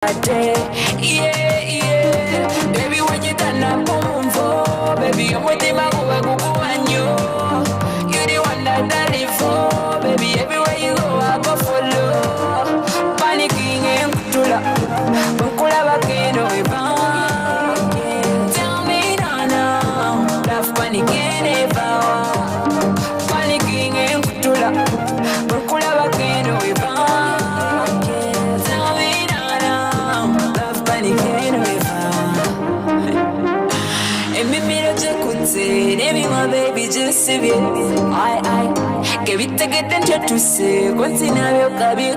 Yeah, yeah. Baby, when you turn up, boom, boom, baby, I'm with him, I go, and you. You the one that I live for, baby. Everywhere you go, I go follow. Panicking and kutula, bukula bakeno iban. Tell me now, love panicking ever. Panicking and kutula, bukula bakeno iban. Baby, my baby, just see it. I give it to get into to say. Continue your career,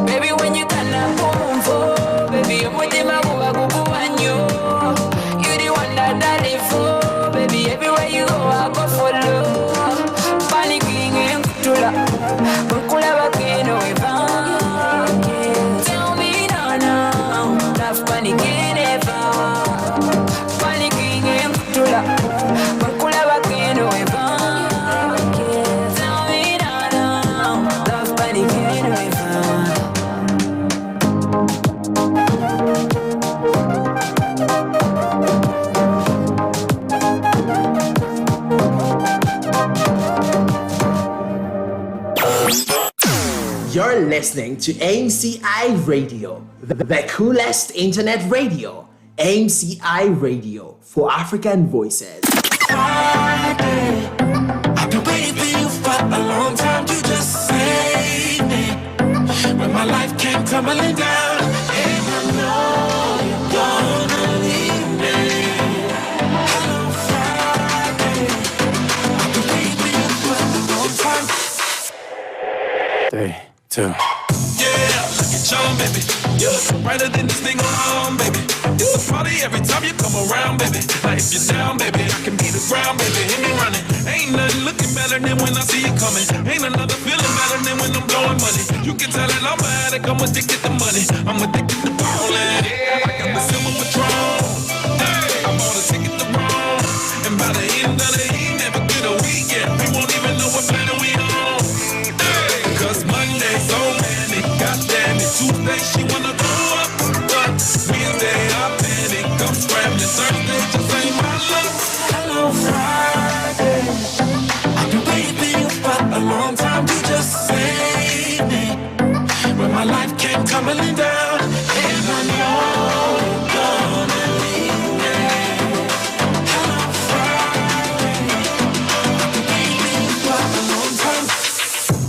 baby, when you can home for, baby, I'm with him, I go, and you. You the one that I live for, baby, everywhere you go, I go follow. Panicking and kutula, bukula bakeno evan. Tell me now, love panicking ever. Panicking and kutula. You're listening to AMCI Radio, the coolest internet radio. AMCI Radio for African voices. Friday, I've been waiting for you for a long time to just save me. When my life came tumbling down, and I know you're gonna leave me. Hello, Friday, I've been waiting for you for a long time. 3, 2. Yeah, look at John, baby. You look brighter than this thing on, baby. It's a party every time you come around, baby. Now if you're down, baby, I can be the ground, baby. Hit me running. Ain't nothing looking better than when I see you coming. Ain't another feeling better than when I'm blowing money. You can tell that I'm addict, I'm addicted to money. I'm addicted to ballin'. I got the silver Patron. Hey, I'm on a ticket to Rome. And by the end of the evening, never get a weekend. We won't even know what planet we on. Hey, cause Monday's so manic. Goddamn it, Tuesday she wanna go up. But Wednesday I panic. I'm scrambling. Thursday just ain't my luck. Hello, Friday. I've been waiting for you for a long time to just save me. When my life came tumbling down, and I know you're gonna leave me. Hello, Friday. I've been waiting for you for a long time.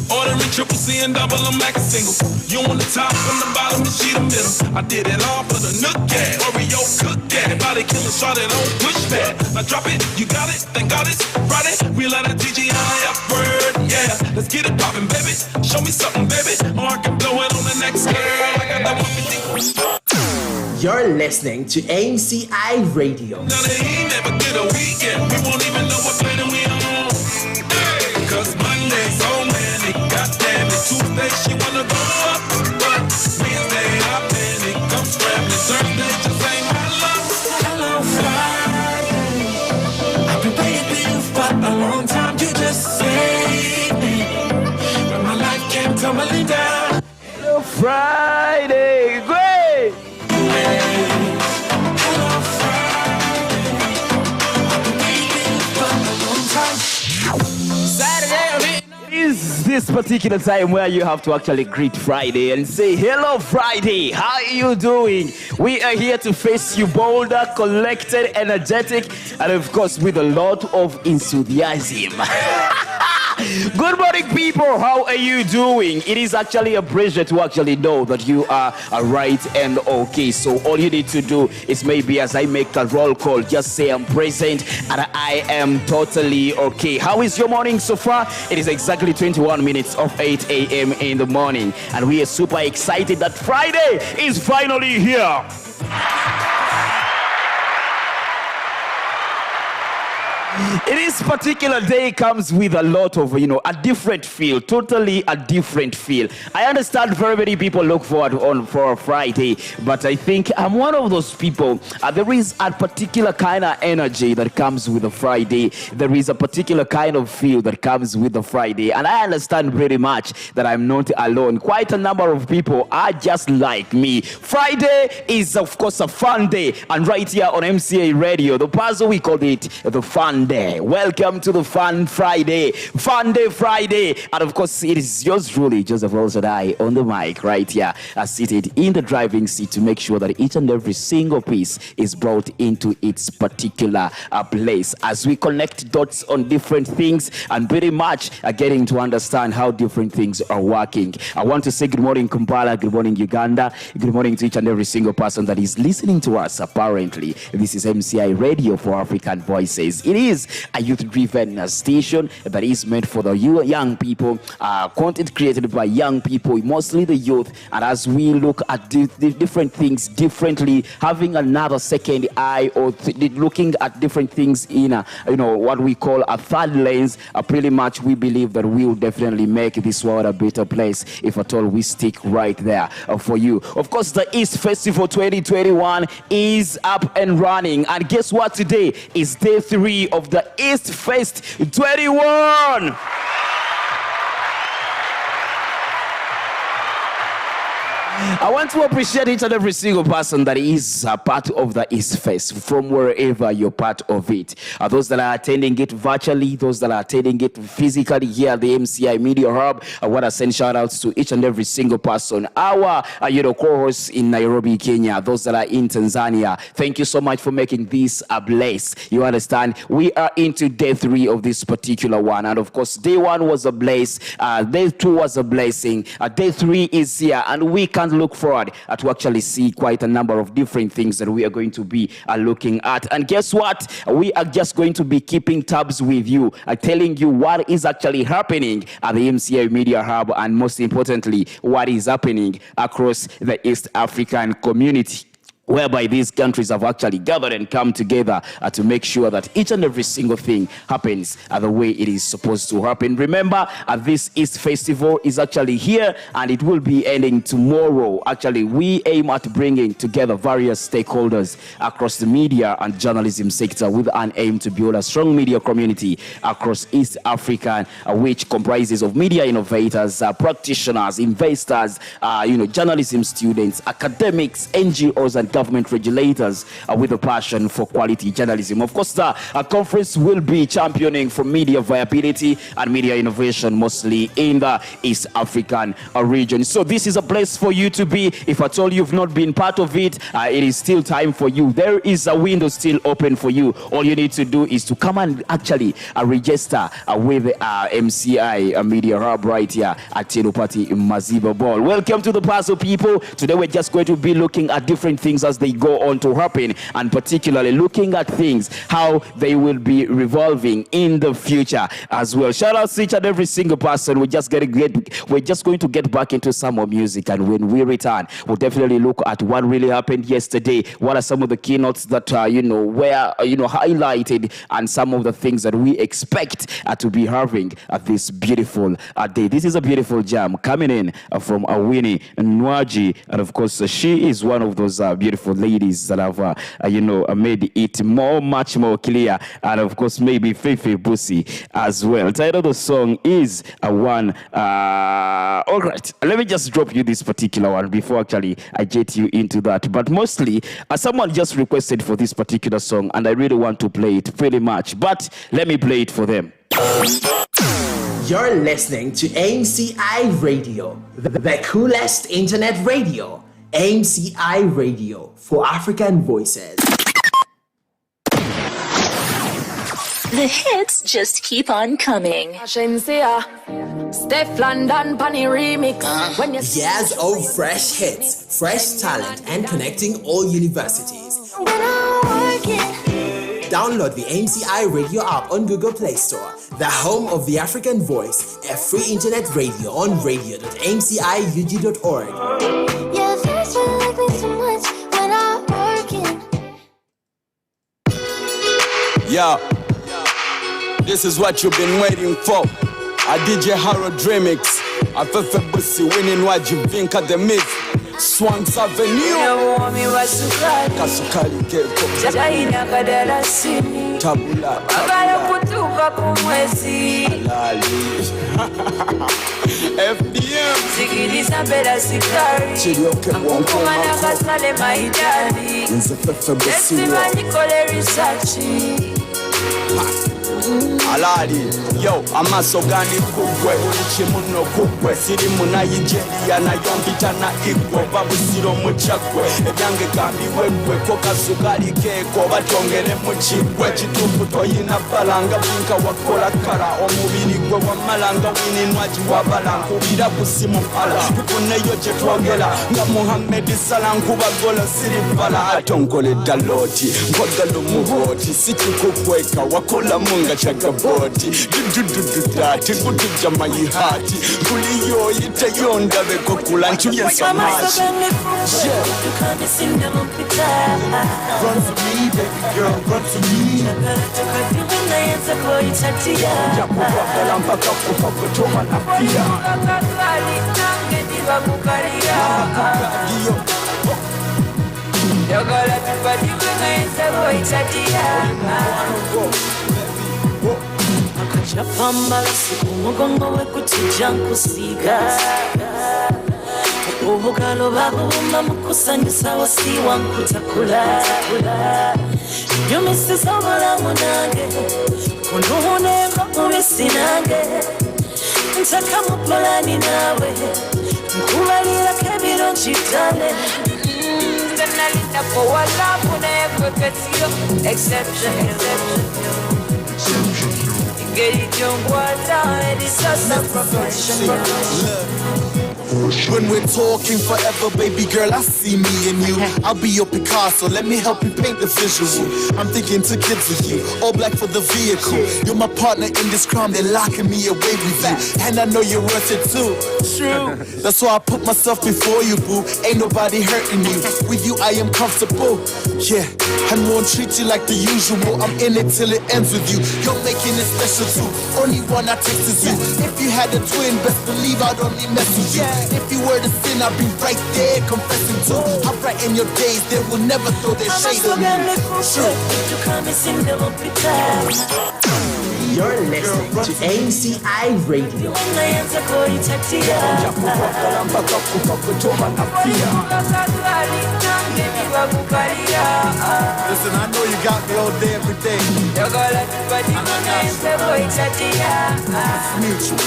Ordering triple C and double, I'm like a single. You on the top, on the bottom, and she the middle. I did it all for the nook cat, Oreo cook cat. Body killer, shot it on push pad. Now drop it, you got it, thank God it's Friday. We let that GGI upward, yeah. Let's get it poppin', baby. Show me something, baby, or I can blow it on the next girl. I got that 150. You're listening to AMCI Radio. Now they ain't never get a weekend. We won't even know what planet we on. Hey, cause Monday's so manic. Goddamn it, Tuesday she wanna go up. But Wednesday I panic. I'm scrambling. Thursday just ain't my luck. Hello, Friday. I've been waiting for you for a long time to just save me. When my life came tumbling down. Hello, Friday. Great. Hello, Friday. I've been waiting for a long time. Saturday, is this particular time where you have to actually greet Friday and say, hello, Friday, how are you doing? We are here to face you bolder, collected, energetic, and of course with a lot of enthusiasm. Good morning, people. How are you doing? It is actually a pleasure to actually know that you are right and okay. So all you need to do is maybe as I make a roll call, just say I'm present and I am totally okay. How is your morning so far? It is exactly 21 minutes of 8 a.m. in the morning. And we are super excited that Friday is finally here. This particular day comes with a lot of, a different feel, totally a different feel. I understand very many people look forward for a Friday, but I think I'm one of those people. There is a particular kind of energy that comes with a Friday. There is a particular kind of feel that comes with a Friday, and I understand very much that I'm not alone. Quite a number of people are just like me. Friday is, of course, a fun day, and right here on MCA Radio, the puzzle, we call it the Fun Day. Welcome to the Fun Friday, Fun Day Friday, and of course, it is yours truly, Joseph Shaddai, on the mic right here, seated in the driving seat to make sure that each and every single piece is brought into its particular place as we connect dots on different things and very much getting to understand how different things are working. I want to say good morning, Kampala, good morning, Uganda, good morning to each and every single person that is listening to us. Apparently, this is MCI Radio for African Voices. It is a youth-driven station that is meant for the young people, content created by young people, mostly the youth. And as we look at different things differently, having another second eye or looking at different things in what we call a third lens, pretty much we believe that we will definitely make this world a better place if at all we stick right there for you. Of course, the East Festival 2021 is up and running, and guess what? Today is day 3 of the East Fest 21. I want to appreciate each and every single person that is a part of the East Fest from wherever you're part of it. Those that are attending it virtually, those that are attending it physically here at the MCI Media Hub. I want to send shout outs to each and every single person. Our co-hosts in Nairobi, Kenya, those that are in Tanzania. Thank you so much for making this a blaze. You understand? We are into day 3 of this particular one. And of course, day 1 was a blaze. Day 2 was a blessing. Day 3 is here. And we can look forward to actually see quite a number of different things that we are going to be looking at. And guess what? We are just going to be keeping tabs with you, telling you what is actually happening at the MCA Media Hub, and most importantly, what is happening across the East African community, whereby these countries have actually gathered and come together to make sure that each and every single thing happens the way it is supposed to happen. Remember, this East Festival is actually here and it will be ending tomorrow. Actually, we aim at bringing together various stakeholders across the media and journalism sector with an aim to build a strong media community across East Africa, which comprises of media innovators, practitioners, investors, journalism students, academics, NGOs, and government regulators with a passion for quality journalism. Of course, the conference will be championing for media viability and media innovation, mostly in the East African region. So this is a place for you to be. If at all you've not been part of it, it is still time for you. There is a window still open for you. All you need to do is to come and actually register with MCI Media Hub right here at Tenopati Maziba Ball. Welcome to the puzzle, people. Today we're just going to be looking at different things as they go on to happen, and particularly looking at things, how they will be revolving in the future as well. Shout out to each and every single person. We're just going to get back into some more music, and when we return, we'll definitely look at what really happened yesterday. What are some of the keynotes that were highlighted, and some of the things that we expect to be having at this beautiful day. This is a beautiful jam coming in from Winnie Nwaji, and of course she is one of those beautiful ladies that have made it much more clear, and of course maybe Fefe Busi as well. The title of the song is one. All right, let me just drop you this particular one before actually I get you into that. But mostly, someone just requested for this particular song, and I really want to play it pretty much. But let me play it for them. You're listening to AMCI Radio, the coolest internet radio. AMCI Radio for African Voices. The hits just keep on coming. Steph London Bunny remix. Years of fresh hits, fresh talent, and connecting all universities. Download the AMCI Radio app on Google Play Store, the home of the African Voice, a free internet radio on radio.amciug.org. Yeah, first you like me so much when I'm working. Yeah. This is what you've been waiting for. A DJ Harold Remix. A Fefe Bussy winning what you think of the myth. Swanks Avenue. Kasukali Keko. Tabula. FDM. Sikiliza mbele sikari. Amukumana kasale maidali. Nesiba nikole risachi. Alali, yo, amaso gani kugwe Ulichimuno kugwe, siri muna Nigeria na yombita na igwe Babusiro muchakwe, ebyange kambi wegwe Koka sukari keko, batongere muchigwe Chitupu toyina balanga, binka wakola kara Omubiri gwe wa malanga, wini nwaji wa balanga Ubira kusimu pala, pipune yoche twagela Nga Muhammedi salangu bagola siri pala Atonkole daloti, nkodalo muhoti Siti kukweka, wakola munga chakaboti Dududududati, kutuja mayihati Kuliyo ite yonda beko kulanchu yensamashi Run to me, baby girl, run to me. Mpaka kukakutoma na pia Akachapambala siku mugongo we kutija nkusiga Ubukalo babumba mukusanyisa wasiwa nkutakula Nyumisi sobola munange Kunuhunenga mubisi nange Ntaka mupolani nawe Nkubalira kebiro njitale Nalita kwa walafu na yekweketio Exception When we're talking forever, baby girl, I see me and you. I'll be your Picasso, let me help you paint the visual. I'm thinking to kids with you, all black for the vehicle. You're my partner in this crime, they're locking me away with you. And I know you're worth it too. True. That's why I put myself before you, boo. Ain't nobody hurting you. With you, I am comfortable. Yeah, and won't treat you like the usual. I'm in it till it ends with you. You're making it special too. Only one I taste is you. If you had a twin, best believe I'd only mess with you. If you were to sin, I'd be right there confessing too. I'll brighten your days, they will never throw their shade on you. You're listening to AMCI Radio. Listen, I know you got me all day, every day. It's mutual.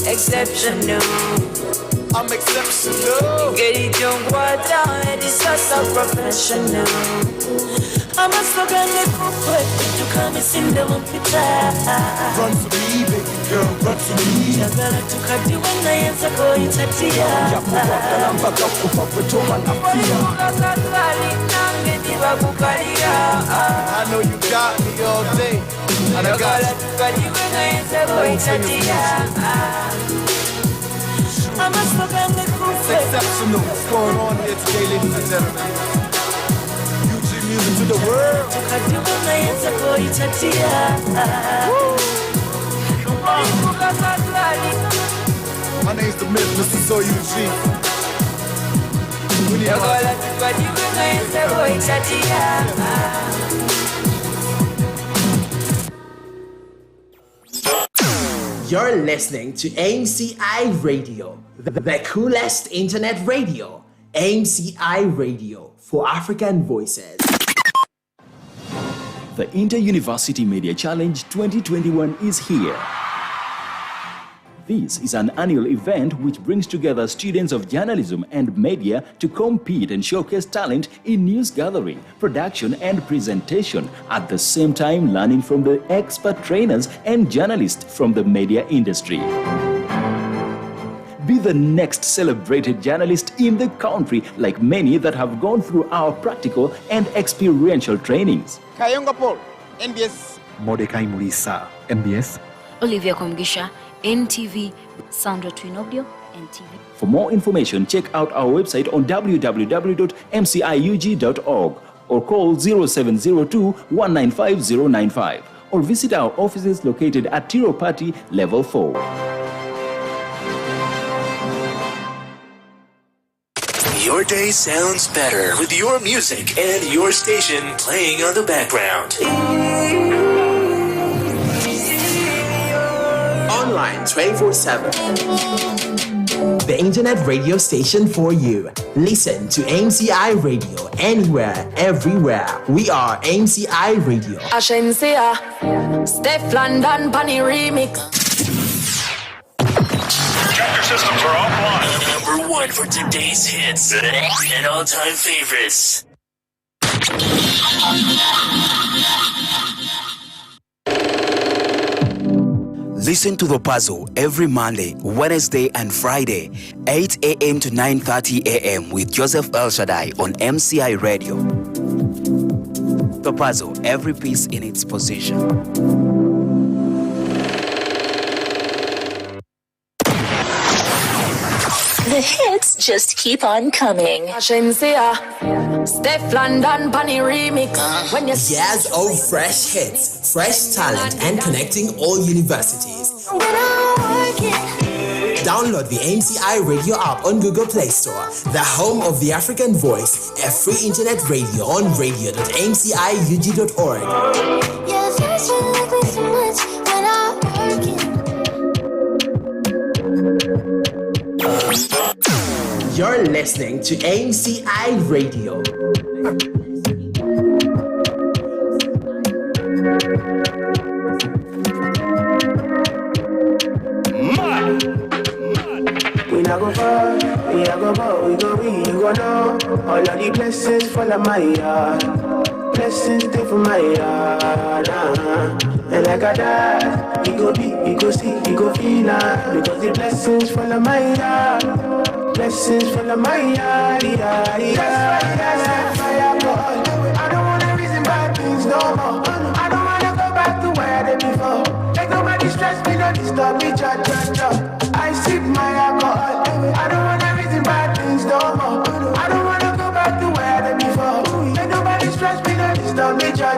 Exceptional. I'm exceptional. Get it young water, and it's so professional. I'm a slogan to come and sing the one pita. Run to me, baby girl, run to me. Jagala to kati when I answer go itatia. I know you got me all day. And I got you. I'm a slogan It's exceptional. What's going on here today, ladies and gentlemen? Music to the world. My name's the Myth, Mr. So Eugene. You're listening to AMCI Radio, the coolest internet radio. AMCI Radio for African Voices. The Inter-University Media Challenge 2021 is here. This is an annual event which brings together students of journalism and media to compete and showcase talent in news gathering, production and presentation, at the same time learning from the expert trainers and journalists from the media industry. Be the next celebrated journalist in the country, like many that have gone through our practical and experiential trainings. Kayonga Paul, NBS Mordecai Mulisa, MBS. Olivia Komgisha, NTV, Sandra Twinobdio, NTV. For more information, check out our website on www.mciug.org or call 0702-195-095 or visit our offices located at Tiropati Level 4. Your day sounds better with your music and your station playing on the background. Online 24/7. The internet radio station for you. Listen to AMCI Radio anywhere, everywhere. We are AMCI Radio. Ashensia, Steph London, Bunny Remix. Tractor systems are offline. Number one for today's hits and all-time favorites. Listen to The Puzzle every Monday, Wednesday, and Friday, 8 a.m. to 9:30 a.m. with Joseph El Shaddai on MCI Radio. The Puzzle, every piece in its position. The hits just keep on coming. Ashensia, Steph London, Bunny Remix. When you Years of fresh hits, fresh talent, and connecting all universities. Download the AMCI Radio app on Google Play Store, the home of the African voice, a free internet radio on radio.amciug.org. Yeah, first you like me so much when I'm working. You're listening to AMCI Radio. We not go far, we not go far, we go win, you go know. All of the blessings fall on my yard. Blessings stay for my yard. And like I died, we go be, we go see, we go feel that. Because the blessings fall on my yard. Blessings fall on my yard. That's why I set fire for all. I don't wanna reason bad things no more. I don't wanna go back to where I did before. Make nobody stress me, don't disturb me, cha. I sip my alcohol. I don't wanna reason bad things no more. I don't wanna go back to where I did before. Make nobody stress me, don't disturb me, cha.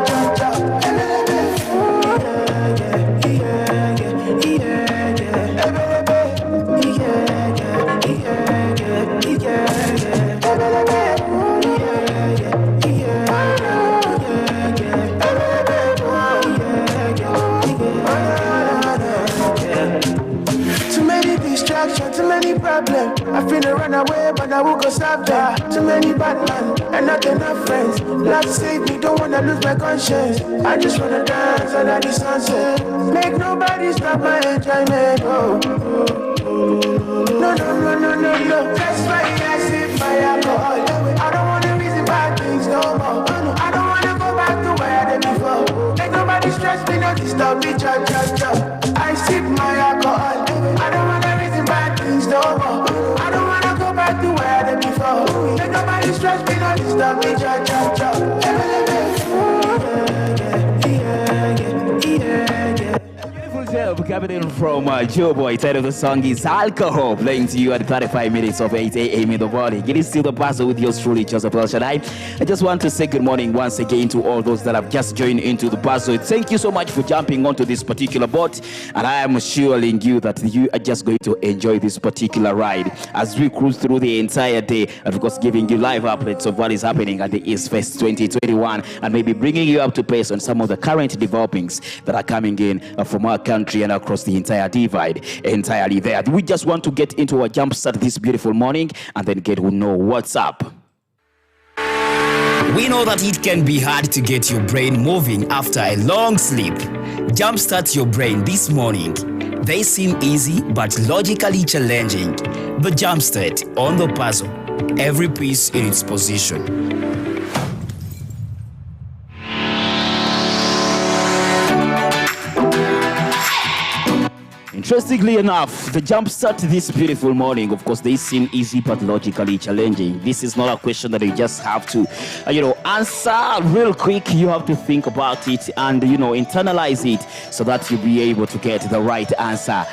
Too many problems. I finna run away, but I will go stop that. Too many bad men and not enough friends. Lord save me, don't wanna lose my conscience. I just wanna dance under the sunset. Make nobody stop my enjoyment. Oh. No. That's why I sip my alcohol. I don't wanna reason bad things no more. I don't wanna go back to where I did before. Make nobody stress me, not disturb me, cha. I sip my alcohol. I don't wanna reason bad things no more. I don't wanna go back to where I did before. Make nobody stress me, not disturb me, cha. Beautiful job coming in from Joe Boy. Title of the song is Alcohol, playing to you at 35 minutes of 8 a.m. in the morning. It is still The Puzzle with yours truly, Joseph El Shaddai. I just want to say good morning once again to all those that have just joined into The Puzzle. Thank you so much for jumping onto this particular boat, and I am assuring you that you are just going to enjoy this particular ride as we cruise through the entire day, and of course giving you live updates of what is happening at the East Fest 2021, and maybe bringing you up to pace on some of the current developments that are coming in from our country and across the entire divide entirely there. We just want to get into a jump start this beautiful morning and then get to know what's up. We know that it can be hard to get your brain moving after a long sleep. Jumpstart your brain this morning. They seem easy but logically challenging. The Jumpstart on The Puzzle. Every piece in its position. interestingly enough, the jumpstart this beautiful morning, of course, they seem easy but logically challenging. This is not a question that you just have to, answer real quick. You have to think about it and, internalize it so that you'll be able to get the right answer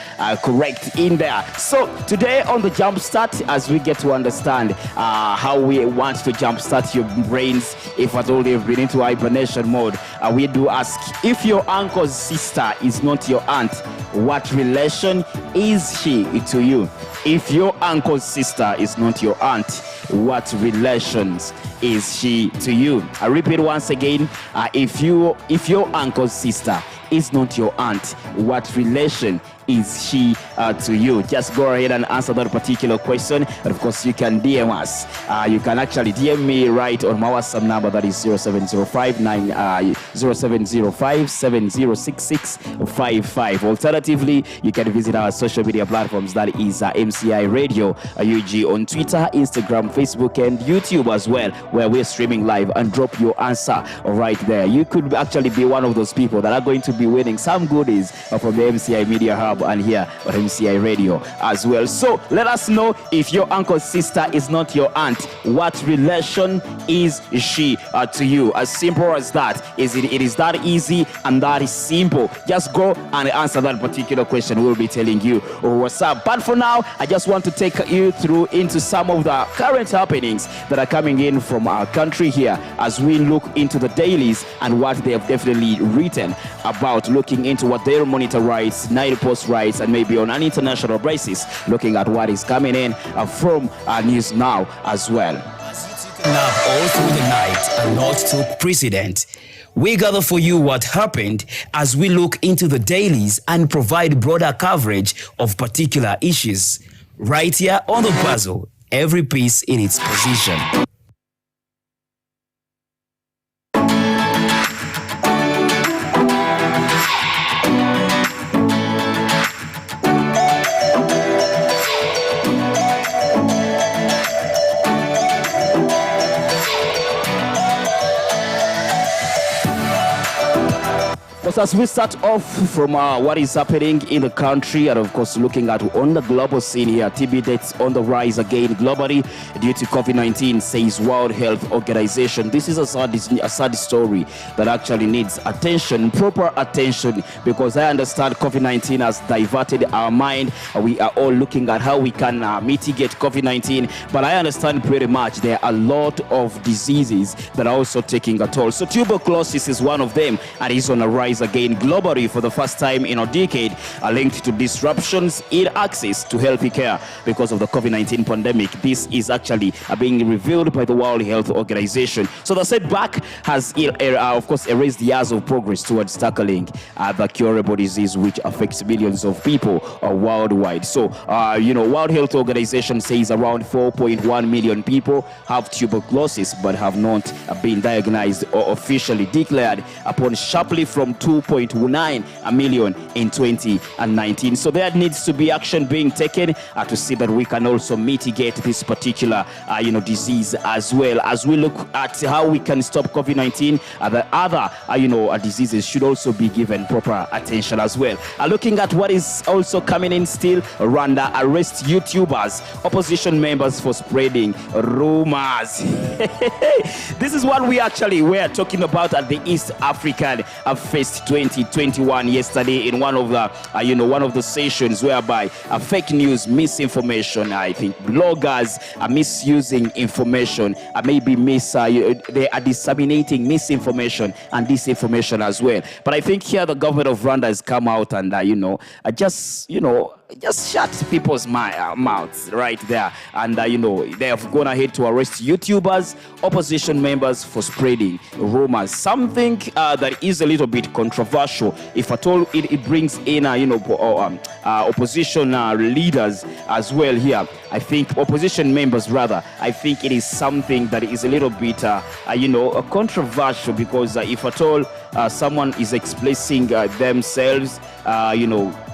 correct in there. So today on the jumpstart, as we get to understand how we want to jumpstart your brains, if at all you've been into hibernation mode, we do ask, if your uncle's sister is not your aunt, what relation is she to you? If your uncle's sister is not your aunt, what relations is she to you? I repeat once again, if your uncle's sister is not your aunt, what relation is she to you? Just go ahead and answer that particular question. And of course, you can DM us. You can actually DM me right on my WhatsApp number, that is 0705706655. Alternatively, you can visit our social media platforms, that is MCI Radio UG on Twitter, Instagram, Facebook, and YouTube as well, where we're streaming live, and drop your answer right there. You could actually be one of those people that are going to be winning some goodies from the MCI Media Hub and here on MCI Radio as well. So let us know, if your uncle's sister is not your aunt, what relation is she to you? As simple as that. It is that easy and that is simple. Just go and answer that particular question. We'll be telling you what's up. But for now, I just want to take you through into some of the current happenings that are coming in from our country here, as we look into the dailies and what they have definitely written about, looking into what their monitor writes, Nile Post writes, and maybe on an international basis, looking at what is coming in from News Now as well. Nap all through the night and not took precedent. We gather for you what happened as we look into the dailies and provide broader coverage of particular issues. Right here on the puzzle, every piece in its position. As we start off from what is happening in the country, and of course looking at on the global scene here, TB deaths on the rise again globally due to COVID-19, says World Health Organization. This is a sad story that actually needs attention, proper attention, because I understand COVID-19 has diverted our mind. We are all looking at how we can mitigate COVID-19, but I understand pretty much there are a lot of diseases that are also taking a toll. So tuberculosis is one of them, and is on a rise again globally for the first time in a decade, linked to disruptions in access to healthy care because of the COVID-19 pandemic. This is actually being revealed by the World Health Organization. So the setback has, of course, erased years of progress towards tackling the curable disease which affects millions of people worldwide. So, World Health Organization says around 4.1 million people have tuberculosis but have not been diagnosed or officially declared, upon sharply from 2.9 million in 2019. So there needs to be action being taken to see that we can also mitigate this particular disease, as well as we look at how we can stop COVID-19. The other diseases should also be given proper attention as well. Looking at what is also coming in still, Rwanda arrests YouTubers, opposition members for spreading rumors. This is what we actually were talking about at the East African Fest 2021 yesterday, in one of the sessions whereby fake news, misinformation, I think bloggers are misusing information, they are disseminating misinformation and disinformation as well. But I think here the government of Rwanda has come out and just shut people's mouths right there, and they have gone ahead to arrest YouTubers, opposition members for spreading rumors, something that is a little bit controversial. If at all it brings in opposition leaders as well here, I think opposition members rather, I think it is something that is a little bit controversial, because if at all someone is expressing themselves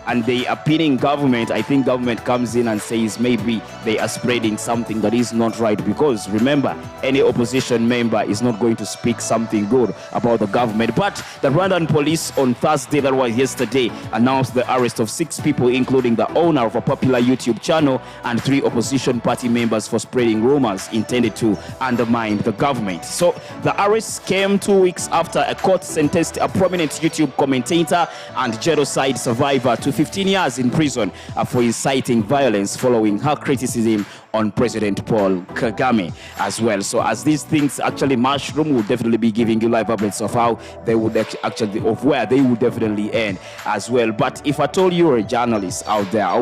and they are pinning government, I think government comes in and says maybe they are spreading something that is not right, because remember, any opposition member is not going to speak something good about the government. But the Rwandan police on Thursday, that was yesterday, announced the arrest of 6 people, including the owner of a popular YouTube channel and 3 opposition party members for spreading rumors intended to undermine the government. So the arrest came 2 weeks after a court sentenced a prominent YouTube commentator and genocide survivor to 15 years in prison for inciting violence following her criticism on President Paul Kagame as well. So as these things actually mushroom, we'll definitely be giving you live updates of how they would actually, of where they would definitely end as well. But if I told you were a journalist out there, I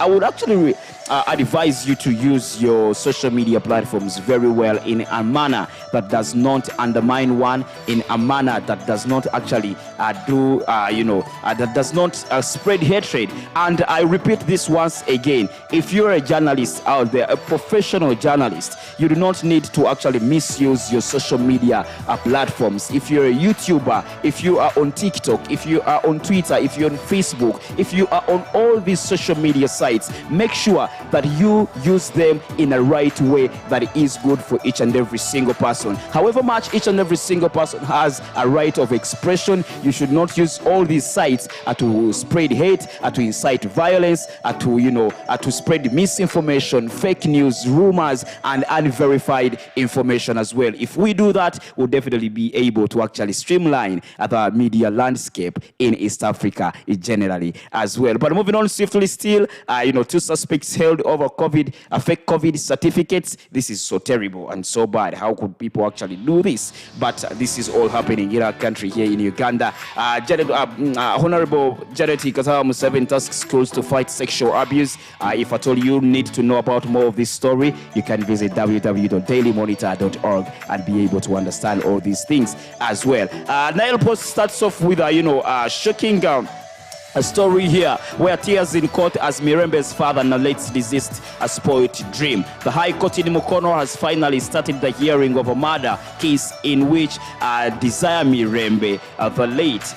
would actually advise you to use your social media platforms very well, in a manner that does not undermine one, in a manner that does not actually that does not spread hatred. And I repeat this once again: if you're a journalist out there, a professional journalist, you do not need to actually misuse your social media platforms. If you're a YouTuber, if you are on TikTok, if you are on Twitter, if you're on Facebook, if you are on all these social media sites, make sure that you use them in a right way that is good for each and every single person. However much each and every single person has a right of expression, you should not use all these sites to spread hate, to incite violence, to spread misinformation, fake news, rumors, and unverified information as well. If we do that, we'll definitely be able to actually streamline the media landscape in East Africa generally as well. But moving on swiftly still, 2 suspects held over fake COVID certificates. This is so terrible and so bad. How could people actually do this? But this is all happening in our country here in Uganda. Honorable Janet Kazama Museveni tasks schools to fight sexual abuse. If at all you need to know about more of this story, you can visit www.dailymonitor.org and be able to understand all these things as well. Nile Post starts off with a shocking a story here where tears in court as Mirembe's father narrates deceased a spoiled dream. The High Court in Mukono has finally started the hearing of a murder case in which Desire Mirembe, the late,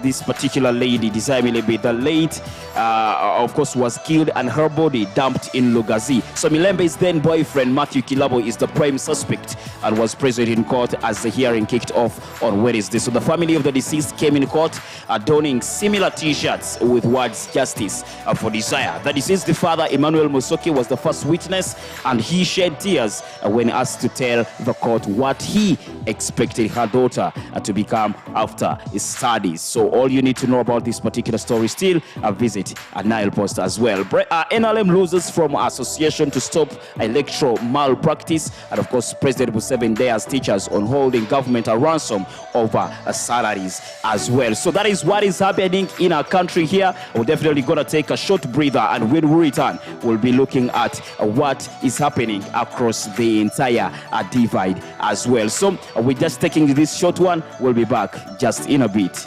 this particular lady, Desire Mirembe, the late, of course, was killed and her body dumped in Lugazi. So Mirembe's then boyfriend, Matthew Kilabo, is the prime suspect and was present in court as the hearing kicked off on Wednesday. So the family of the deceased came in court donning similar t-shirts with words justice for Desire. The deceased father, Emmanuel Musoki, was the first witness, and he shed tears when asked to tell the court what he expected her daughter to become after his studies. So all you need to know about this particular story, still visit Nile Post as well. NLM loses from Association to Stop Electoral Malpractice, and of course President Museveni dares teachers on holding government a ransom over salaries as well. So that is what is happening in our country here. We're definitely gonna take a short breather, and when we return, we'll be looking at what is happening across the entire divide as well. So we're just taking this short one. We'll be back just in a bit.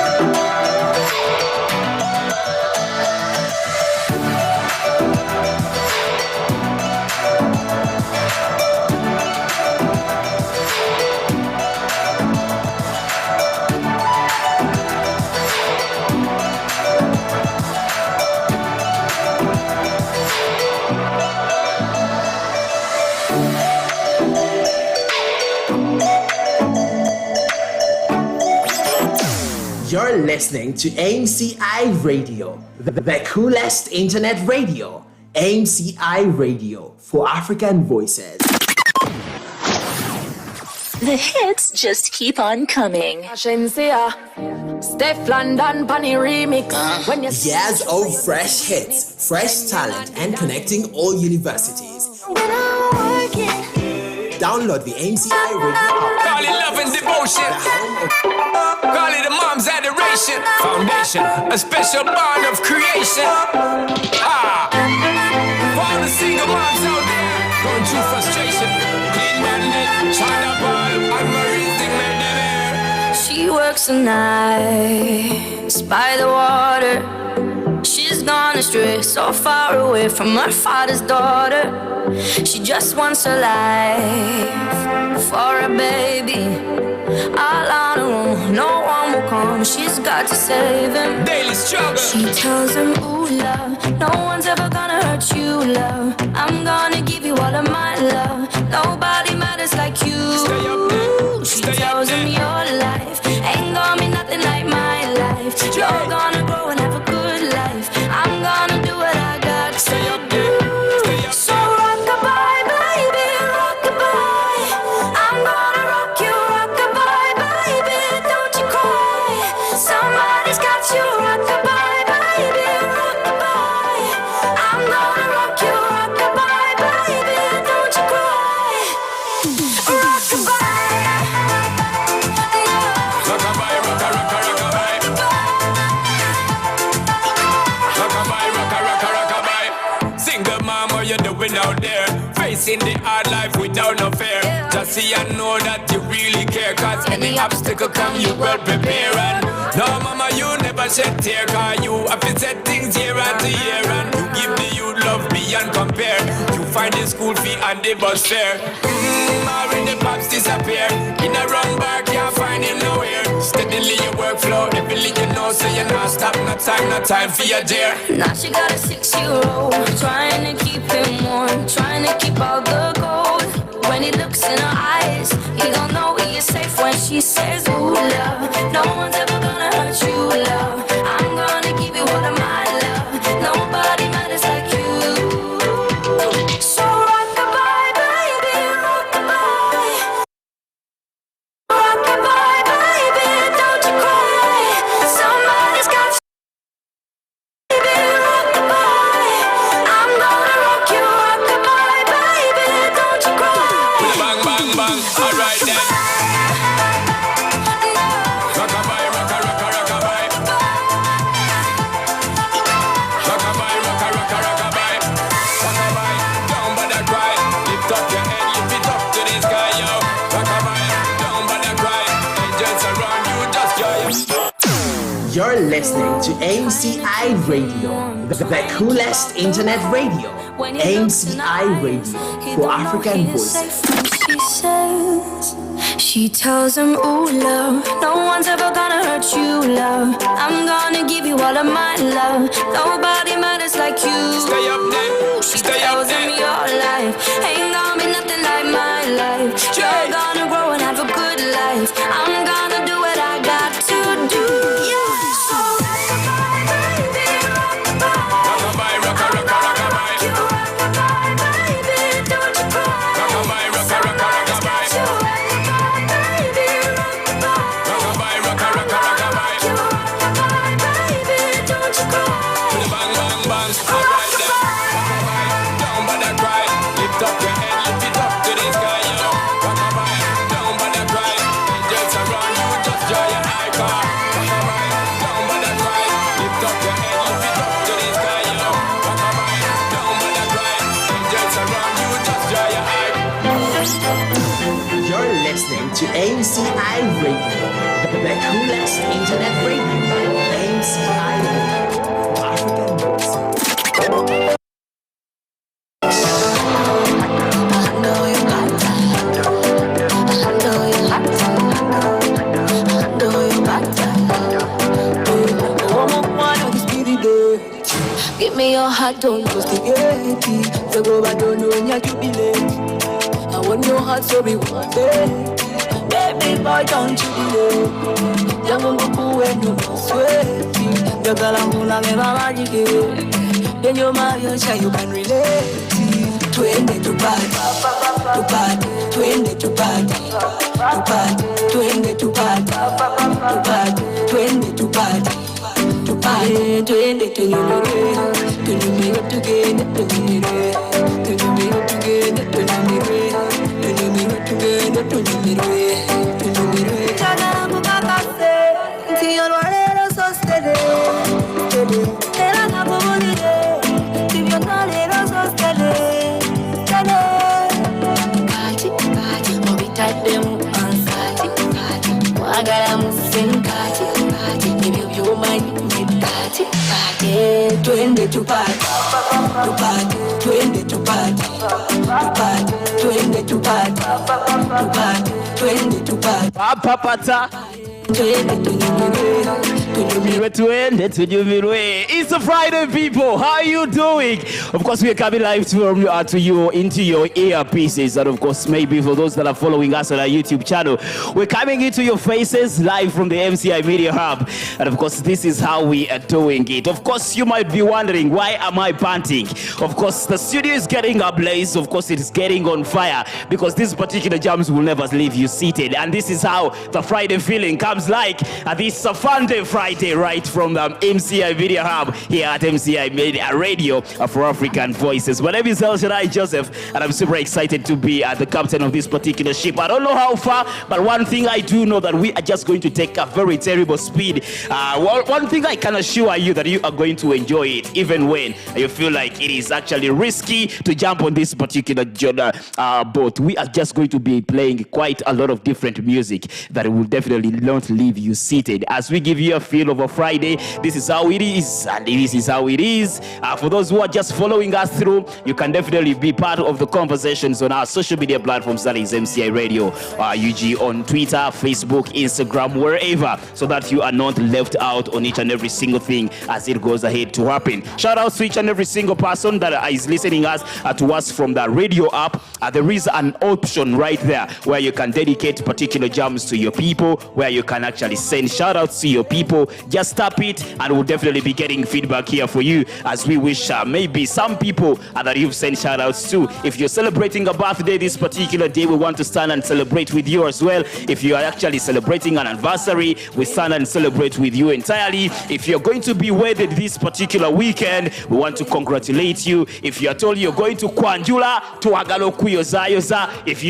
You're listening to AMCI Radio, the coolest internet radio. AMCI Radio for African voices. The hits just keep on coming. Steph London Bunny remix. Years of fresh hits, fresh talent, and connecting all universities. Download the AMCI Radio app. Call it love and devotion. Call it a mom's adoration. Foundation, a special bond of creation. For all the single moms out there going through frustration. Clean bandit, China ball, and Marine thing made them air. She works the nights by the water. She's gone astray, so far away from her father's daughter. She just wants her life for a baby. All on her own, no one will come. she's got to save him. Daily struggle. She tells him, ooh, love, no one's ever gonna hurt you, love. I'm gonna give you all of my love. Nobody matters like you. Stay up there. She Stay up tells him there. your life ain't gonna be nothing like my life. You're gonna grow and have a good life. I'm gonna do what I got to Stay up there. Stay up So rock-a-bye, baby, rock-a-bye. I'm gonna rock you, rock-a-bye, baby, don't you cry. Somebody's got you, rock-a-bye, baby, rock-a-bye. I'm gonna rock you, rock-a-bye, baby, don't you cry. Rock-a-bye. Rock-a-bye, rocka, rocka, rock-a-bye. Rock-a-bye, rocka, rocka, rock-a-bye. Single mom, what you doing out there? Facing the hard life without no fear. Just see and know that you really care. Cause any obstacle come, you well prepare. And no, mama, you never shed tear. Cause you have to set things year after year. And you give the youth love beyond compare. You find the school fee and the bus fare. Or in the pops disappear. In a wrong bar, can't find him nowhere. Steadily your workflow, everything you know, so you're not stop, no time for your dear. Now she got a 6-year-old, trying to keep him warm, trying to keep all the gold. When he looks in her eyes, he gon' know he is safe when she says, ooh, love, no one's ever gonna hurt you, love. I'm gonna give you all of my love. Nobody matters like you. So rock-a-bye, baby, rock-a-bye. Rock-a-bye, baby, don't you cry. Somebody's got you. Baby, rock-a-bye. I'm gonna rock you, rock-a-bye, baby, don't you cry. Bang, bang, bang, alright then. Rock-a-bye, rocka, rocka, rock-a-bye. Rock-a-bye, rocka, rocka, rock-a-bye. Rock-a-bye, don't bother cry. Lift up your head, lift it up to the sky, yo. Rock-a-bye, don't bother cry. Angels around you, just joy. You're listening to AMCI Radio, the coolest internet radio. AMCI Radio for African voices. She says, she tells him, ooh, love, no one's ever gonna hurt you, love. I'm gonna give you all of my love. Nobody matters like you. Stay up there. She Stay up tells him there. your life ain't gonna be nothing like my life. You're gonna grow and have a good life. I'm gonna do what I got to do. So rock-a-bye, baby, rock-a-bye. Rock-a-bye, rocka, rocka, rock-a-bye. You rock-a-bye, baby, don't you cry. Rock-a-bye, rocka, rocka, rock-a-bye. You rock-a-bye, baby, rock-a-bye. Rock-a-bye, rocka, rocka, rock-a-bye. You rock-a-bye, baby, don't you cry. Bang, bang, bang, alright then. Rock-a-bye, don't bother cry. Lift up your head, lift it up to the sky, yo. Rock-a-bye, don't bother cry. Angels around you, just joy and eye car. Rock-a-bye, don't bother cry. Lift up your head, lift it up to the sky, yo. Rock-a-bye, don't bother cry. Angels around you, just joy and eye. You're listening to AMCI Radio, the coolest internet radio. AMCI Radio for African voices. Give me your heart, don't investigate it. The go back, don't know when you jubilate. I want your heart, so we want it. Baby boy, don't you delay. Young people, when you sweat, the Galamuna never magic. Then you're my child, you can relate. Twende to party, to party, twende to party, to party, twende to party, to party, twende to party. Twende to you, to you me up together, to me, to you me up together, to me, to you me up together, to me, to you me. Chana mukaka se, ti olwalero so steady, steady. Tera na bubulide, ti olwalero so steady, steady. Party, party, mobi type them on party, party. Wagala musen party, party. If you mind. Twende to party, to party, twende to party, to party, twende to party, to party, twende to party. Papa pata, It's a Friday, people. How are you doing? Of course, we are coming live to you into your earpieces, and of course, maybe for those that are following us on our YouTube channel, we're coming into your faces live from the MCI Media Hub. And of course, this is how we are doing it. Of course, you might be wondering, why am I panting? Of course, the studio is getting ablaze. Of course, it is getting on fire because these particular jams will never leave you seated. And this is how the Friday feeling comes like. This Fun Day Friday, right from the MCI Media Hub here at MCI Media Radio for African Voices. My name is Shaddai Joseph, and I'm super excited to be the captain of this particular ship. I don't know how far, but one thing I do know that we are just going to take a very terrible speed. One thing I can assure you that you are going to enjoy it, even when you feel like it is actually risky to jump on this particular boat. We are just going to be playing quite a lot of different music that will definitely not leave you seated. As we give you a feel of a Friday, this is how it is, and this is how it is. For those who are just following us through, you can definitely be part of the conversations on our social media platforms, that is MCI Radio, UG on Twitter, Facebook, Instagram, wherever, so that you are not left out on each and every single thing as it goes ahead to happen. Shout out to each and every single person that is listening to us from the radio app. There is an option right there where you can dedicate particular jams to your people, where you can actually send shout outs to your people. Just tap it, and we'll definitely be getting feedback here for you as we wish maybe some people that you've sent shout outs to. If you're celebrating a birthday this particular day, we want to stand and celebrate with you as well. If you are actually celebrating an anniversary, we stand and celebrate with you entirely. If you're going to be wedded this particular weekend, we want to congratulate you. If you are told you're going to Kwanjula, to Agalo Kuyoza, if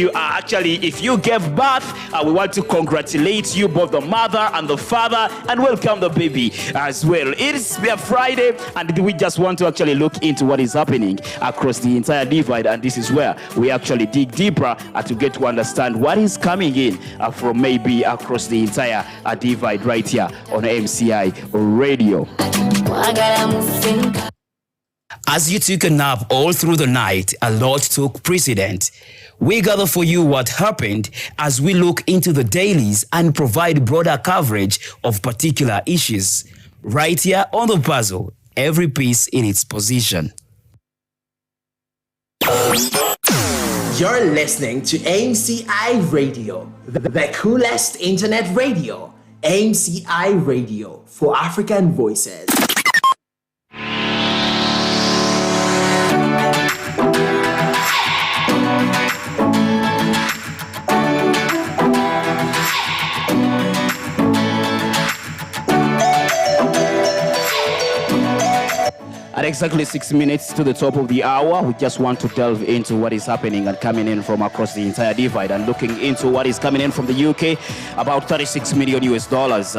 you gave birth, we want to congratulate you, both the mother and the father, and welcome the baby as well. It's Friday, and we just want to actually look into what is happening across the entire divide, and this is where we actually dig deeper to get to understand what is coming in from maybe across the entire divide right here on MCI Radio. As you took a nap all through the night, a lot took precedent. We gather for you what happened as we look into the dailies and provide broader coverage of particular issues. Right here on the puzzle, every piece in its position. You're listening to MCI Radio, the coolest internet radio. MCI Radio for African Voices. At exactly 6 minutes to the top of the hour, we just want to delve into what is happening and coming in from across the entire divide, and looking into what is coming in from the UK. About 36 million US dollars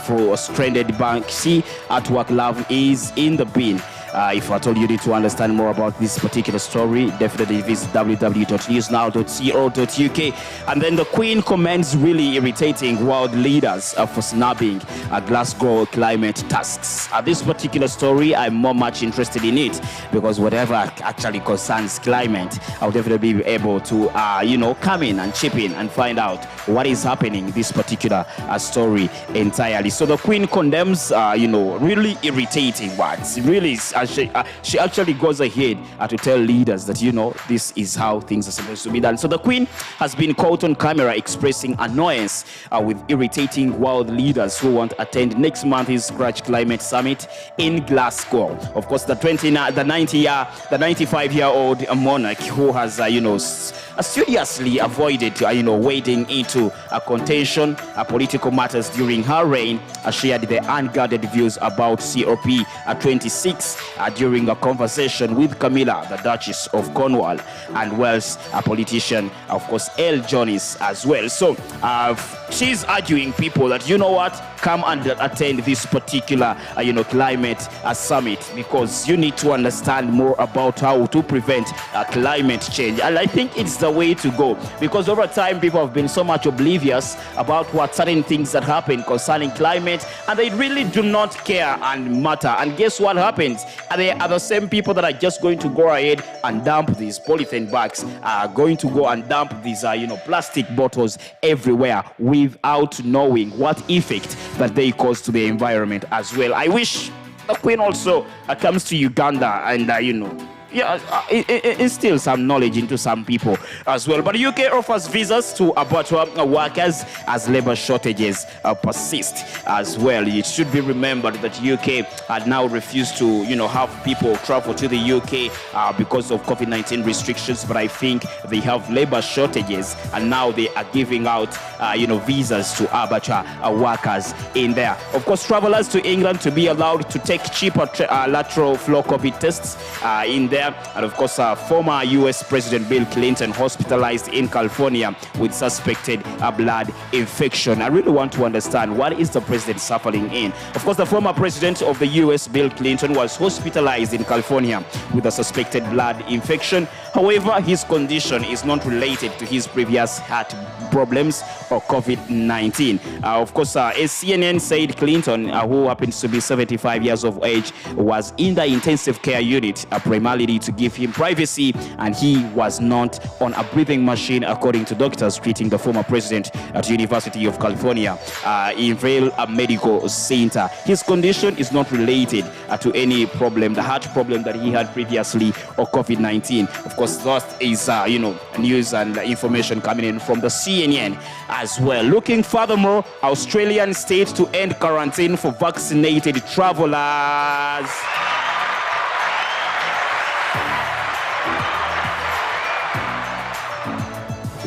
for stranded bank C at work love is in the bin. If I told you need to understand more about this particular story, definitely visit www.newsnow.co.uk. And then the Queen commends really irritating world leaders for snubbing Glasgow climate tasks. This particular story, I'm much interested in it, because whatever actually concerns climate, I'll definitely be able to, come in and chip in and find out what is happening in this particular story entirely. So the Queen condemns, really irritating words. Really, she actually goes ahead to tell leaders that, this is how things are supposed to be done. So the Queen has been caught on camera expressing annoyance with irritating world leaders who won't attend next month's Scratch Climate Summit in Glasgow. Of course, the 95-year-old monarch who has, studiously avoided, wading into a contention, political matters during her reign, shared the unguarded views about COP26 during a conversation with Camilla, the Duchess of Cornwall, and Wales politician, of course, El Jones as well. So she's arguing people that, come and attend this particular, climate summit, because you need to understand more about how to prevent climate change. And I think it's the way to go, because over time people have been so much oblivious about what certain things that happen concerning climate, and they really do not care and matter. And guess what happens? They are the same people that are just going to go ahead and dump these polythene bags, going to go and dump these plastic bottles everywhere without knowing what effect that they cause to the environment as well. I wish the Queen also comes to Uganda and, instill some knowledge into some people as well. But UK offers visas to abattoir workers as labor shortages persist as well. It should be remembered that UK had now refused to, have people travel to the UK because of COVID-19 restrictions. But I think they have labor shortages, and now they are giving out, visas to abattoir workers in there. Of course, travelers to England to be allowed to take cheaper lateral flow COVID tests in there. And of course, former US President Bill Clinton hospitalized in California with suspected blood infection. I really want to understand, what is the president suffering in? Of course, the former president of the US, Bill Clinton, was hospitalized in California with a suspected blood infection. However, his condition is not related to his previous heart problems or COVID-19. Of course, as CNN said, Clinton, who happens to be 75 years of age, was in the intensive care unit primarily to give him privacy, and he was not on a breathing machine, according to doctors treating the former president at University of California in Vail Medical Center. His condition is not related to any problem, the heart problem that he had previously, or COVID-19. Of course, that is news and information coming in from the CNN as well. Looking furthermore, Australian state to end quarantine for vaccinated travelers.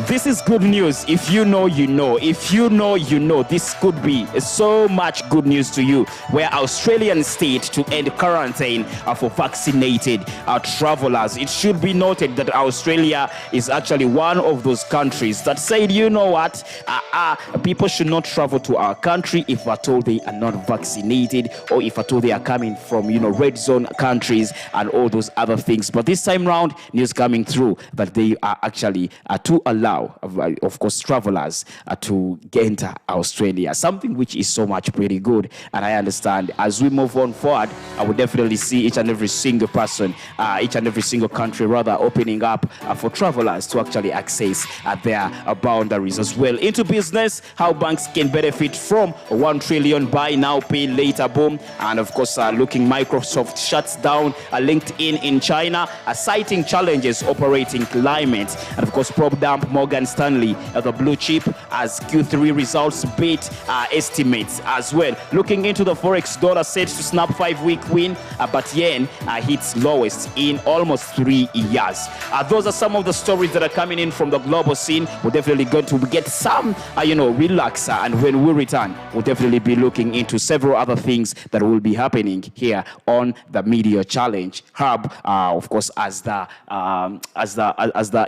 This is good news. If you know, you know. If you know, you know. This could be so much good news to you, where Australian state to end quarantine for vaccinated travelers. It should be noted that Australia is actually one of those countries that said, you know what, people should not travel to our country if at all they are not vaccinated, or if at all they are coming from, red zone countries and all those other things. But this time round, news coming through that they are actually to allow, of course, travelers to enter Australia, something which is so much pretty good. And I understand as we move on forward, I will definitely see each and every single person, each and every single country rather, opening up for travelers to actually access their boundaries as well. Into business, how banks can benefit from 1 trillion buy now, pay later boom. And of course, looking, Microsoft shuts down LinkedIn in China, citing challenges operating climate. And of course, prop dump Morgan Stanley, the blue chip, as Q3 results beat estimates as well. Looking into the Forex, dollar set to snap 5-week win, but yen hits lowest in almost 3 years. Those are some of the stories that are coming in from the global scene. We're definitely going to get some, relax. And when we return, we'll definitely be looking into several other things that will be happening here on the Media Challenge Hub. Of course, as the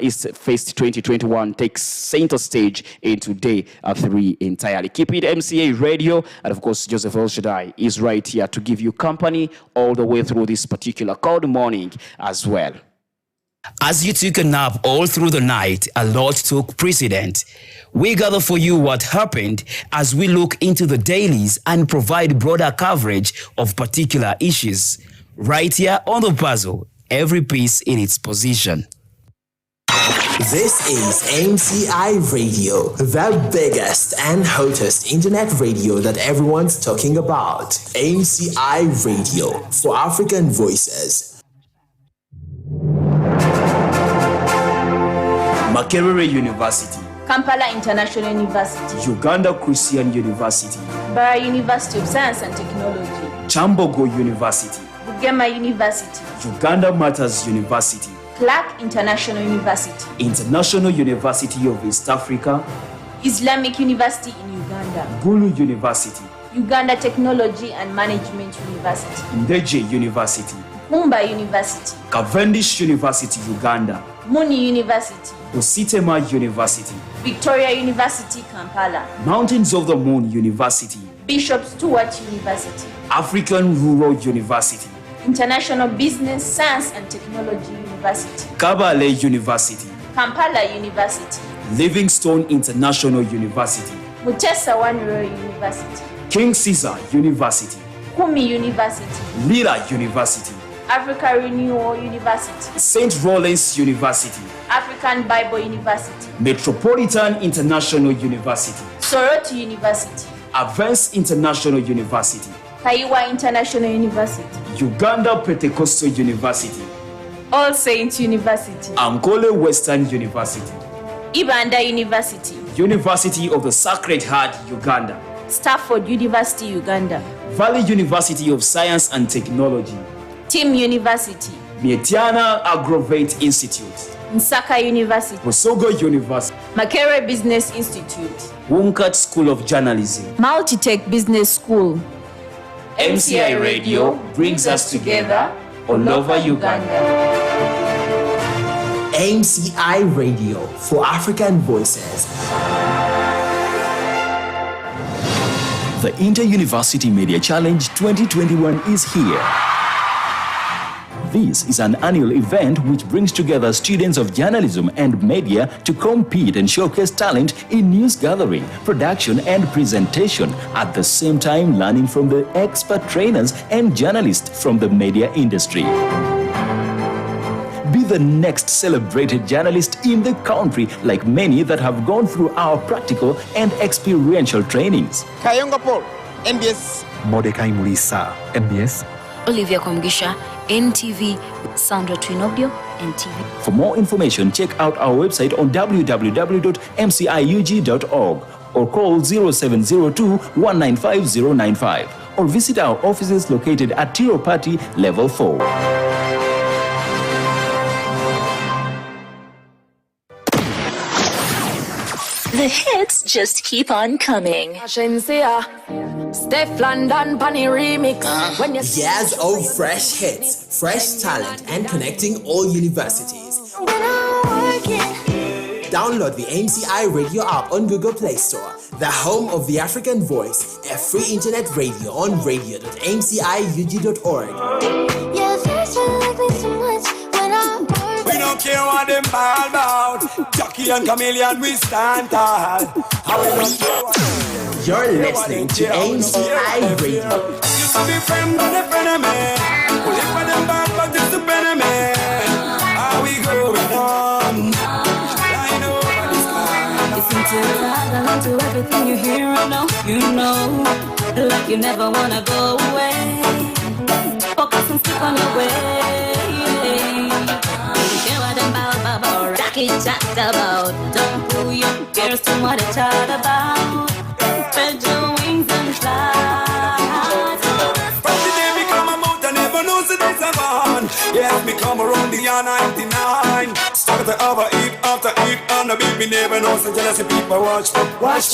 East Fest 2021 takes center stage into day 3 entirely. Keep it MCA Radio, and of course, Joseph El Shaddai is right here to give you company all the way through this particular cold morning as well. As you took a nap all through the night, a lot took precedent. We gather for you what happened as we look into the dailies and provide broader coverage of particular issues. Right here on The Puzzle, every piece in its position. This is MCI Radio, the biggest and hottest internet radio that everyone's talking about. MCI Radio, for African voices. Makerere University, Kampala International University, Uganda Christian University, Bara University of Science and Technology, Chambogo University, Bugema University, Uganda Matters University, Clark International University, International University of East Africa, Islamic University in Uganda, Gulu University, Uganda Technology and Management University, Ndeje University, Kumba University, Cavendish University Uganda, Muni University, Ositema University, Victoria University Kampala, Mountains of the Moon University, Bishop Stewart University, African Rural University, International Business, Science and Technology University, Kabale University, Kampala University, Livingstone International University, Mutesa Waniro University, King Caesar University, Kumi University, Lila University, Africa Renewal University, St. Rollins University, African Bible University, Metropolitan International University, Soroti University, Advanced International University, Kaiwa International University, Uganda Pentecostal University, All Saints University, Angola Western University, Ibanda University, University of the Sacred Heart, Uganda, Stafford University, Uganda, Valley University of Science and Technology, Tim University, Mietiana Agrovate Institute, Nsaka University, Bosogo University, Makere Business Institute, Wunkat School of Journalism, Multitech Business School. MCI Radio brings us together all over Uganda. MCI Radio for African Voices. The Inter-University Media Challenge 2021 is here. This is an annual event which brings together students of journalism and media to compete and showcase talent in news gathering, production and presentation, at the same time learning from the expert trainers and journalists from the media industry. Be the next celebrated journalist in the country, like many that have gone through our practical and experiential trainings. Kayonga Paul, NBS. Mordecai Mulisa, NBS. Olivia Komgisha, NTV, Sandra Twinobio, NTV. For more information, check out our website on www.mciug.org or call 0702 195 095 or visit our offices located at Tiropati Level 4. The hits just keep on coming. Steph London Bunny remix. Years of fresh hits, fresh talent, and connecting all universities. Download the MCI Radio app on Google Play Store, the home of the African Voice, a free internet radio on radio.mciug.org. Yeah, first you like me so much when I'm We don't care what them ball about. Jackie and Chameleon, we stand tall. How we don't care what You're listening to MCI Radio. used to be friend but a friend of me. We live for them bad but it's the enemy. How we going on? Flying over the sky. Listen to to everything you hear and know. You know, like you never wanna go away. Focus and stick on your way. Don't care what them about, rock it, chat about. Don't pull your ears to what they chat about. Spread your wings and fly. From the day me come out, I never know so days are gone. Yeah, me come around the year 99. Start to overeat after eat, and the baby never knows so jealousy people watch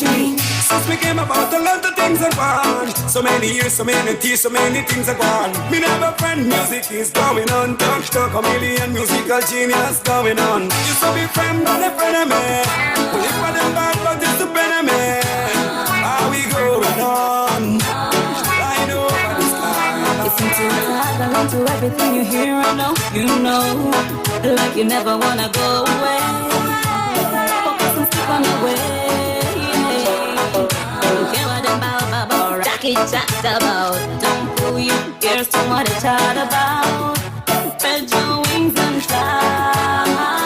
me. Since we came about, a lot of things are gone. So many years, so many tears, so many things are gone. Me never friend, music is going on. Touch the chameleon, musical genius going on. Used to be friend, but a friend of me. We live for them bad, but it's the enemy. How we going on? Flying over the sky. Listen to to everything you hear and know. You know, like you never wanna go away. Focus and stick on your way. Don't care what them about, rock it, chat about. Don't pull your ears to what they chat about. Spread your wings and fly.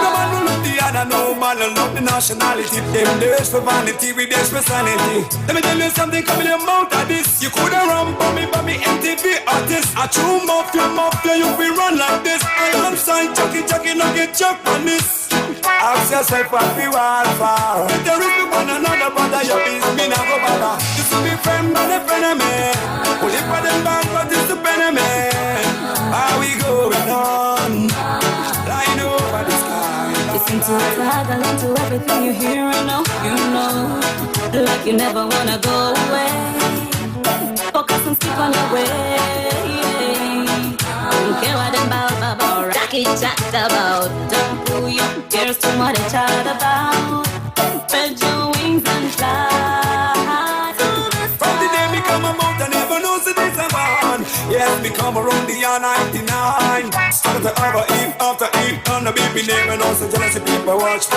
No man will love the other, no man will love the nationality. Them days for vanity, we days for sanity. Let me tell you something coming out of this. You coulda run for me MTV artist. A true mafia, you will run like this. Alongside Chucky, no get chucked on this. Ask yourself what we want for. If there is one another, brother, your business, me not go bother. This will be friend, but a friend of me. We live for them bad, but it's the enemy. How we going on? Flying over the sky. Listen to everything you hear and know. You know, like you never wanna go away. Focus and stick on your way. Don't care what them about, rock it, chat about. Don't pull your ears to what they chat about. Spread your wings and fly. From the day me come out, I never know so this I'm on. Yes, me come around the year 99. Start to overeat after eat, and the baby never knows so jealousy people watch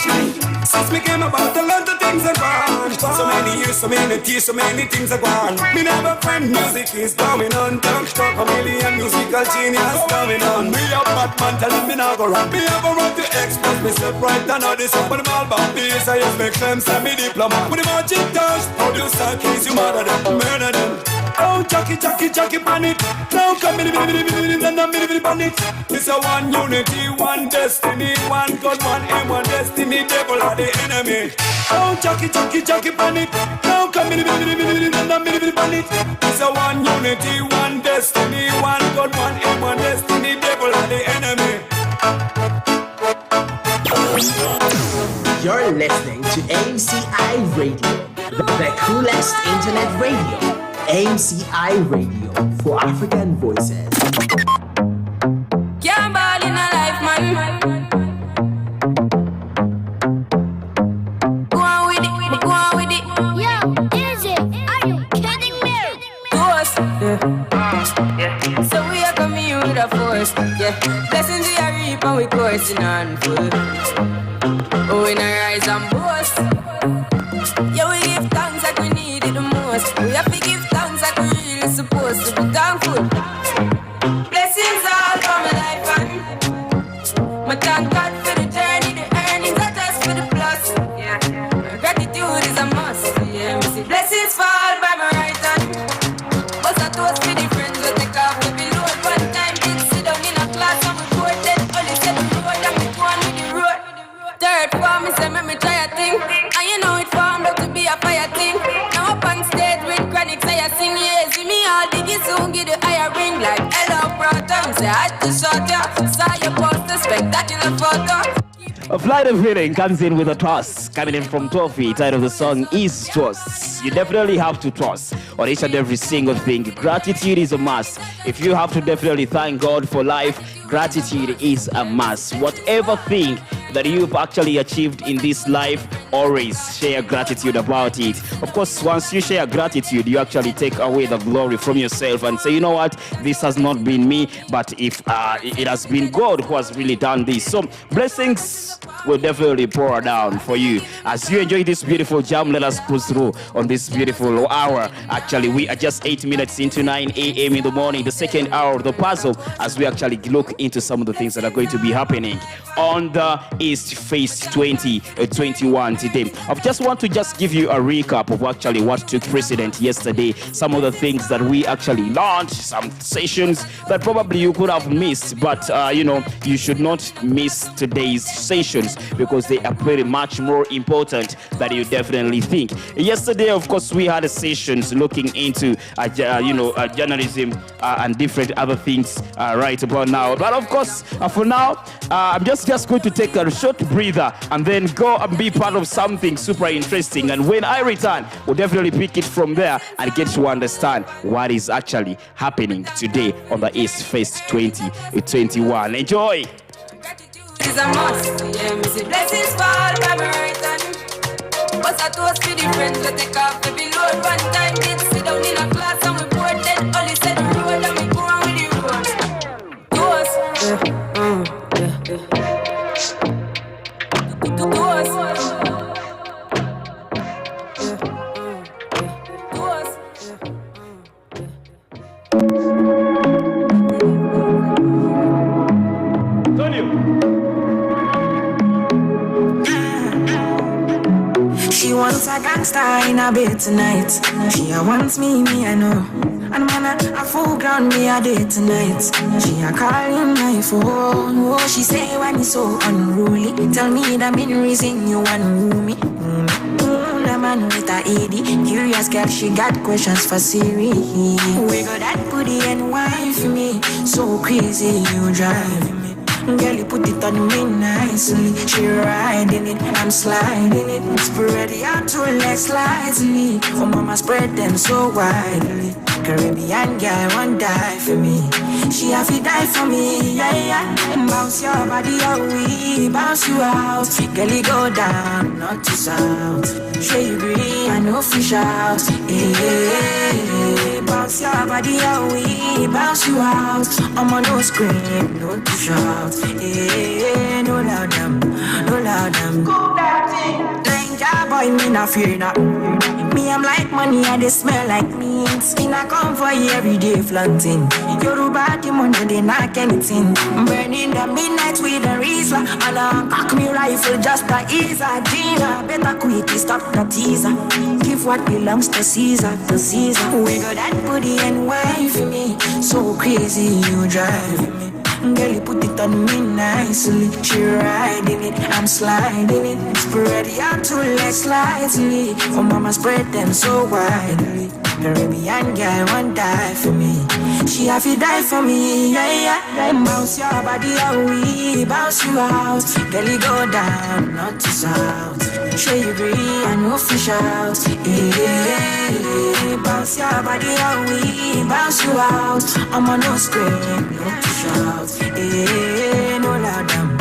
me. Since me came about, a lot of things are gone. So many years, so many tears, so many things are gone. Me never friend, music is going on. Don't stop a million musical genius going on. Me a Batman telling me now go run. Me ever run to express myself right and all this up. But I'm all about peace, I just make them send me diploma. With the magic touch, producer keys, you murder them, murder them. Oh, Jackie, pan it. Now come in, pan it. It's a one unity, one destiny, one God, one aim, one destiny. Devil are the enemy. Oh, Jackie, pan it. Now come in, pan it. It's a one unity, one destiny, one God, one aim, one destiny. Devil are the enemy. You're listening to AMCI Radio, the coolest internet radio. AMCI Radio for African voices. Can't ball in a life, man. Go on with it, go on with it. Yo, is it? Are you kidding me? Force, yeah. So we are coming here with a force, yeah. Blessings we are reaping, we coursing on full. Oh, we not rise and boast. Yeah, we give thanks like we need it the most. We have to give thanks like we really supposed to be thankful. Blessings all for my life and my thank God for the journey, the earnings are just for the plus. Yeah, gratitude is a must. Yeah, we see blessings fall by my right hand. But I toast for the friends we take off the below. One time did sit down in a class and we poured that only said the road and we go on with the road. Third form, me say me try a thing, and you know it formed out to be a fire thing. Now up on stage with chronic, say I sing, yeah, see me all diggy soon, get the higher ring like hello, brother. Say I just shot ya, saw your poster, spectacular photo. A flight of feeling comes in with a toss, coming in from Toffee. Title of the song is Toss. You definitely have to toss on each and every single thing. Gratitude is a must. If you have to definitely thank God for life, gratitude is a must. Whatever thing that you've actually achieved in this life, always share gratitude about it. Of course, once you share gratitude, you actually take away the glory from yourself and say, you know what, this has not been me, but if it has been God who has really done this. So blessings will definitely pour down for you. As you enjoy this beautiful jam, let us cruise through on this beautiful hour. Actually, we are just 8 minutes into 9 a.m. in the morning, the second hour of the puzzle, as we actually look into some of the things that are going to be happening on the East Face 2021 today. I just want to give you a recap of actually what took precedent yesterday, some of the things that we actually launched, some sessions that probably you could have missed, but you should not miss today's sessions because they are pretty much more important than you definitely think. Yesterday, of course, we had sessions looking into journalism and different other things right about now. But of course, for now, I'm just going to take a short breather and then go and be part of something super interesting. And when I return, we'll definitely pick it from there and get to understand what is actually happening today on the East Face 2021. Enjoy! Is a must. Yeah, me see blessings fall by my right hand. But I toast for the friends we take off the below. One time did sit down in a class and we poured that only said the road and we go on with the road. Toast. She wants a gangster in a bed tonight. She wants me, I know. And man, a full ground me a day tonight. She a calling my phone. Oh, she say when it's so unruly. Tell me the main reason you want me. The man with a ED. Curious girl, she got questions for Siri. We got that booty and wine for me. So crazy, you drive me. Girl, you put it on me nicely. She riding it, I'm sliding it. Spread it out to legs slightly. Oh, mama, spread them so widely. Caribbean girl won't die for me. She have to die for me, yeah, yeah. And bounce your body out, we bounce you out. Girl, you go down, not to south. Show you green, I know fish out. Hey, bounce your body out, we bounce you out. I'm on no scream, no to shout. Hey, no loud them, no loud them. Go that thing. boy, me not fear that. Me, I'm like money, and they smell like means. Me not come for you every day flaunting. Yoruba, the money, they knock anything. Burning the midnight with a Rizla. And I cock me rifle just to ease a Gina. Better quickly stop the teaser. Give what belongs to Caesar, to Caesar. We got that booty and wine for me. So crazy, you drive me. Girl, you put it on me nicely. She riding it, I'm sliding it. Spread your two legs slightly. Oh, mama, spread them so widely. Caribbean girl won't die for me. She have to die for me, yeah, yeah. Bounce your body away, bounce you out. Girl, you go down, not to south. Show you breathe and no fish out. Yeah, bounce your body away, bounce you out. I'm on no scream, no to shout. Yeah, no loud down,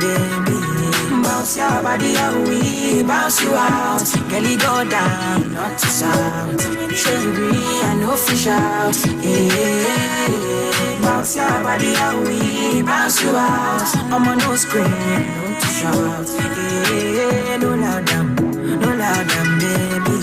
baby. Bounce your body away, bounce you out. Girl, you go down, not to south. Show you breathe and no fish out. Yeah, bounce your body away, bounce you out. I'm on no scream, no to shout. Yeah, no loud down, baby.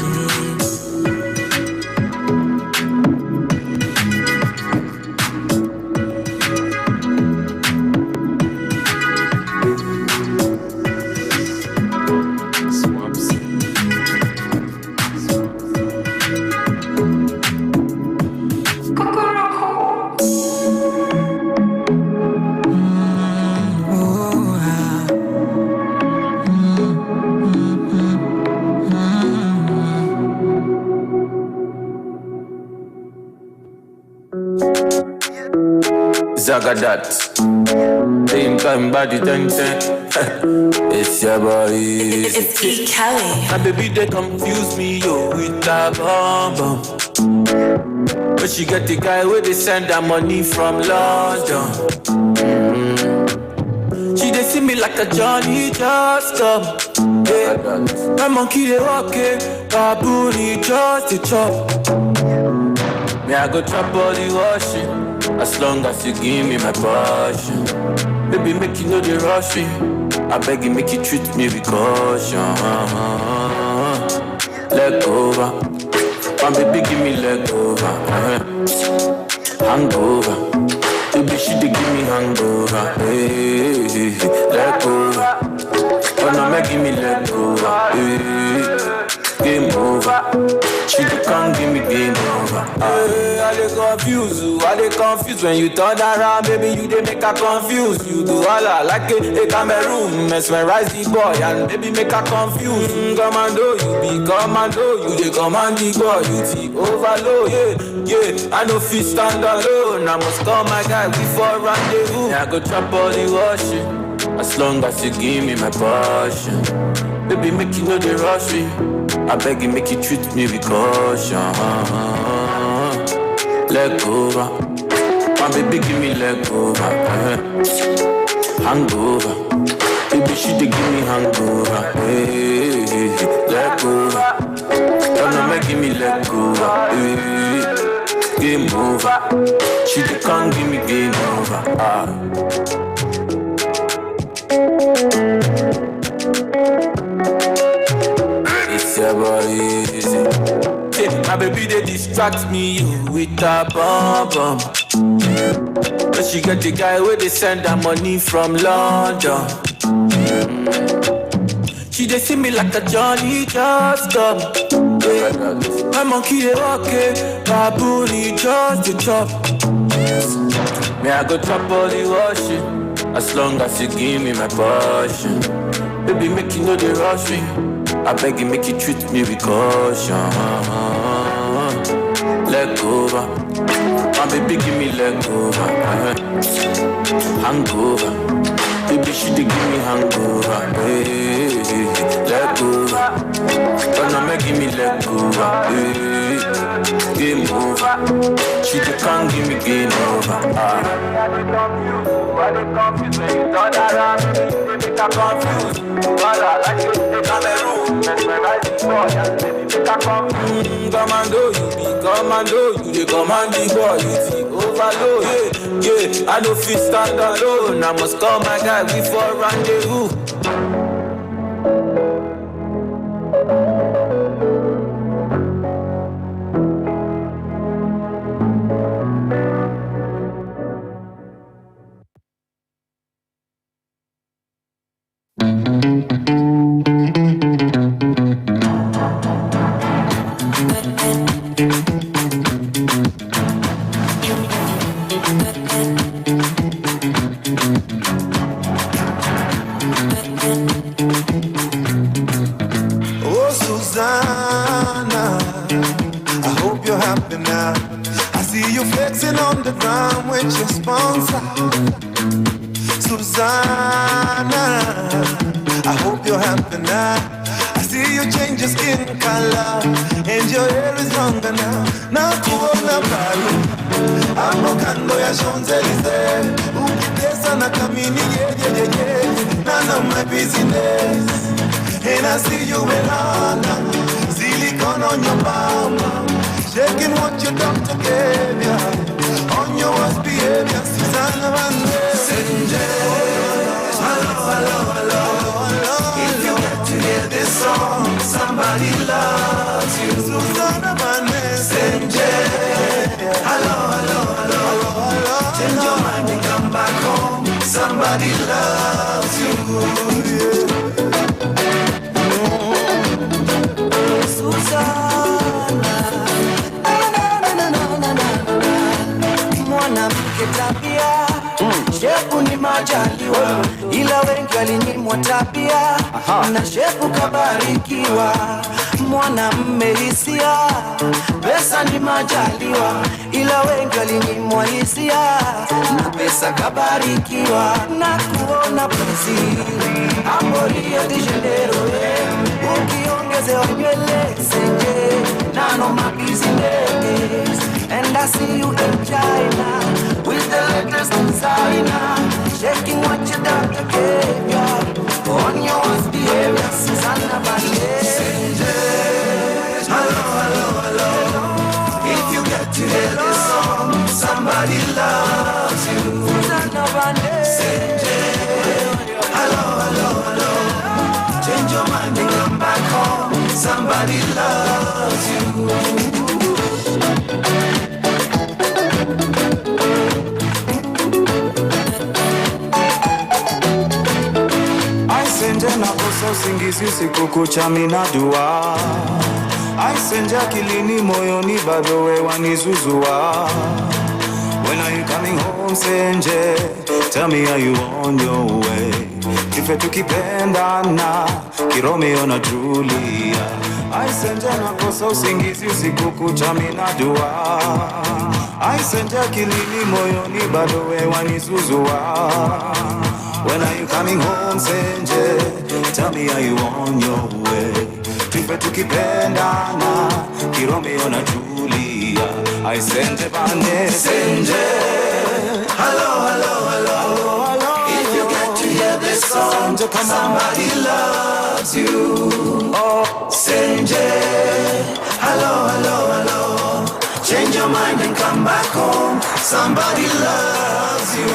Zagadat. Same time body ten. It's your boy. It's E. Kelly. My baby they confuse me yo with that bomb bomb. But she get the guy where they send her money from London. She they see me like a Johnny just come. Yeah. My monkey they walk it, baboon he just the chop. Me I go chop all the washing. As long as you give me my passion. Baby, make you know the rush me. I beg you, make you treat me with caution. Leg over. My baby, give me leg over. Hangover. Baby, she dey give me hangover. Hey, leg over. Oh no, make give me leg over. Hey, game over. She can't give me game over. Hey, I dey confuse you, I dey confuse when you turn around, baby. You dey make her confuse. You do all like a Cameroon, mesmerize the boy and baby make her confuse. Commando, you be commando, you dey command the boy, you the overload. Yeah, I no fit stand alone. I must call my guy before rendezvous. Yeah, I go chop all the washing, as long as you give me my passion. Baby, make you know the rush me. I beg you, make you treat me with caution. Leg over. My baby, give me leg over. Hangover. Baby, she dey give me hangover. Hey, leg over. Oh no, make give me leg over. Hey, game over. She dey can't give me game over. It's your boy, easy. Hey, my baby, they distract me with a bomb bomb. But she got the guy where they send her money from London. She they see me like a Johnny just come. My monkey they walk it, baboon he just the chop. Me I go chop all the washing, as long as you give me my passion. Baby, make you know the rush me. I beg you, make you treat me with caution. Leg over. My baby, give me leg over. Hangover. Baby, she dey give me hangover. Hey, leg over. Oh no, make give me leg over. Hey, game over. She dey can't give me game over. I dey confused when you turn around. They make her confused. Walla, like you dey Cameroon. Mesmerize the boy and baby make her confused. Commando, you be commando. You dey command the boy, you the overload. Yeah, I no fit stand alone. I must call my guy before rendezvous. on the ground with your sponsor, Susanna. I hope you're happy now. I see you change your skin color and your hair is longer now. Now kuona bali hapo kando ya Champs-Elysees, ukitesa na kamini none of my business. And I see you in London, silicone on your bum, shaking what your doctor gave ya, on your worst behavior, Susanna Banderas. Hello, hello, hello, hello. If you get to hear this song, somebody loves you, Susanna Banderas. Hello, hello, hello, hello. Change your mind and come back home, somebody loves you. Mwanamke tabia, shepu ni majaliwa, ila wengi walinyimwa tabia, na shepu kabarikiwa. Mwanamme hisia, pesa ni majaliwa, ila wengi walinyimwa hisia, na pesa kabarikiwa. Na kuona Brazil, hapo Rio de Janeiro, ukiongezewa nywele senje, none of my business. And I see you in China with the latest designer, shaking what your doctor gave ya, on your worst behavior, Susanna Banderas. Hello, hello, hello. If you get to hear this song, somebody loves you, Susanna Banderas. Hello, hello, hello. Change your mind and come back home, somebody loves you. Aisenje nakosa usingizi usiku kucha mina dua, aisenje akilini moyoni bado we wanizuzua. When are you coming home Senje? Tell me are you on your way? Kife tukipendana Kiromeo na Julia. Aisenje nakosa usingizi usiku kucha mina dua, aisenje akilini moyoni bado we wanizuzua. When are you coming home Senje? Tell me are you on your way? Tupe tukipendana Kiromeo na Julia. I Senje Bane Senje. Hello, hello, hello, hello. If you get to hear this song, somebody loves you. Oh, Senje. Hello, hello, hello. Change your mind and come back home, somebody loves you.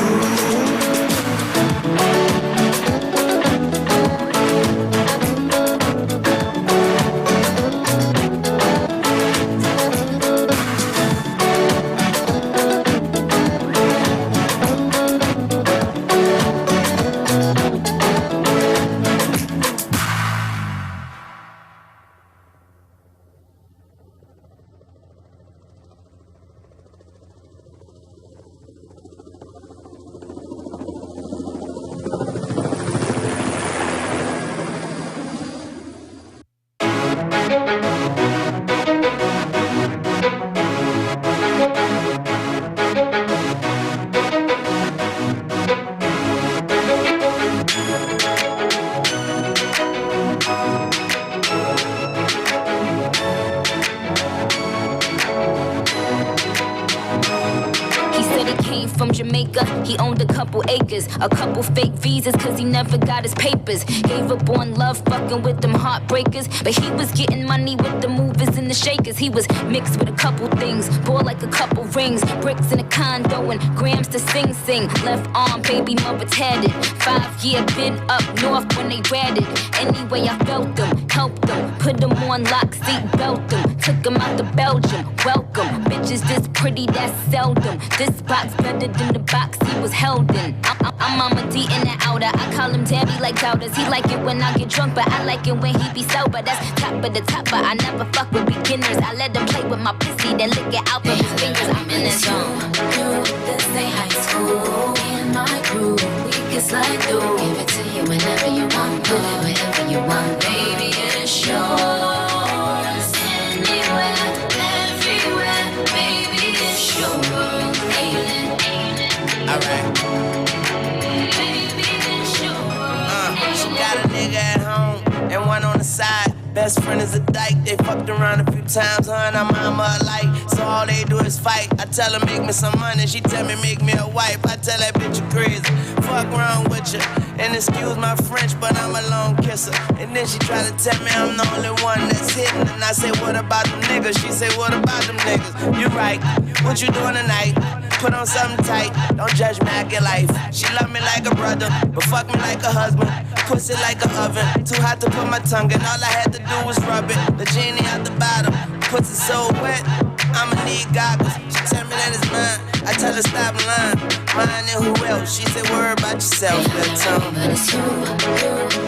From Jamaica, he owned a couple acres, a couple fake visas, cause he never got his papers. Gave up on love, fucking with them heartbreakers, but he was getting money with the movers and the shakers. He was mixed with a couple things, bought like a couple rings, bricks in a condo and grams to sing. Left arm, baby mother tatted, 5 year been up north when they ratted. Anyway, I felt them, helped them, put them on lock, seat belt them, took them out to Belgium, welcome. Bitches this pretty, that's seldom. This box better than the box he was held in. I'm Mama D in the outer. I call him Tabby like doubters. He like it when I get drunk, but I like it when he be sober. That's top of the top, but I never fuck with beginners. I let them play with my pussy, then lick it out with his fingers. I'm in the zone. This ain't high school. Me and my crew, we can slide through. Give it to you whenever you want, do it whenever you want, baby. It's yours. Anywhere, everywhere, baby. It's your world. Hey, one on the side. Best friend is a dyke, they fucked around a few times, her and her mama alike. So all they do is fight. I tell her make me some money, she tell me make me a wife. I tell that bitch you crazy, fuck wrong with you. And excuse my French, but I'm a lone kisser. And then she try to tell me I'm the only one that's hitting. And I say what about them niggas? She say what about them niggas? You right, what you doing tonight? Put on something tight, don't judge me, I get life. She love me like a brother, but fuck me like a husband. Pussy like an oven, too hot to put my tongue in. All I had to do was rub it, the genie out the bottom. Pussy so wet, I'ma need goggles. She tell me that it's mine, I tell her stop lying. Mine and who else? She say worry about yourself, that time. But it's you,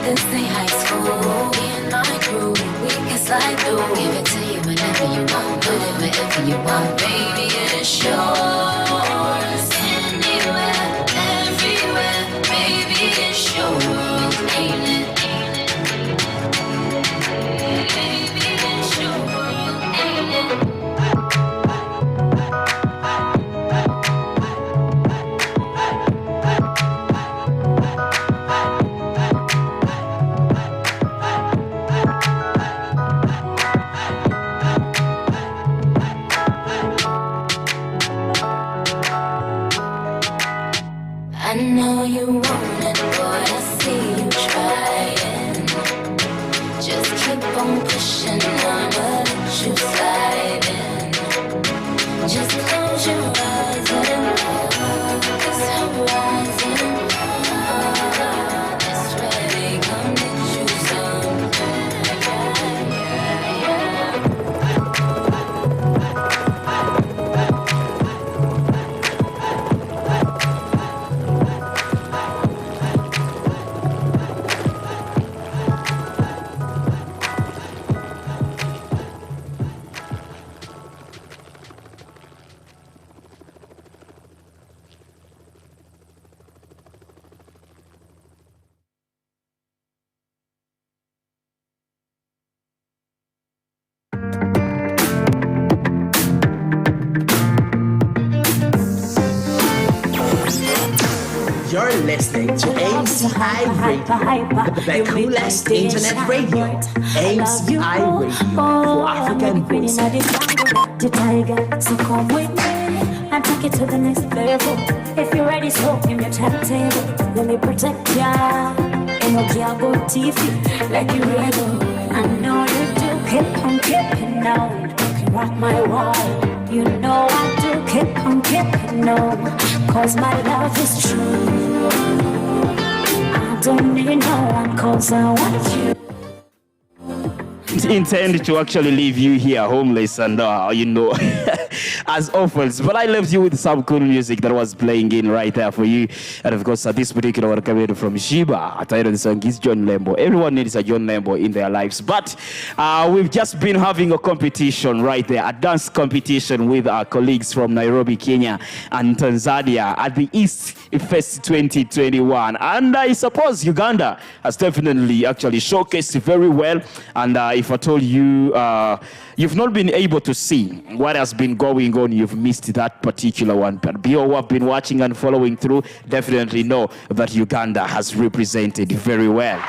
this ain't high school. Me and my crew, we can slide through. Give it to you whenever you want, put it wherever you want. Baby, it's yours. Anywhere, everywhere, baby, it's your world, ain't it? Baby, it's your world, ain't it? I know you want it, boy, I see you trying. Just keep on pushing, I'ma let you slide in. Just close your eyes and love this horizon. This way, come get you some. You're listening to AMCI Radio, the coolest internet radio. AMCI Radio for African voices. The tiger, so come with me and take it to the next level. If you're ready, so give me a timetable. Let me protect ya. Ain't no girl go TV like you rebel. I know you do. Keep on keeping on. Can rock my world. You know I do. Keep on keeping on. Cause my love is true. I don't need no one cause I want you. Intend to actually leave you here homeless and as orphans, but I left you with some cool music that was playing in right there for you. And of course this particular one coming from Shiba. I title the song is John Lembo. Everyone needs a John Lembo in their lives, but we've just been having a competition right there, a dance competition with our colleagues from Nairobi, Kenya and Tanzania at the East Fest 2021, and I suppose Uganda has definitely actually showcased very well. And if I told you you've not been able to see what has been going on, you've missed that particular one. But people who have been watching and following through definitely know that Uganda has represented very well.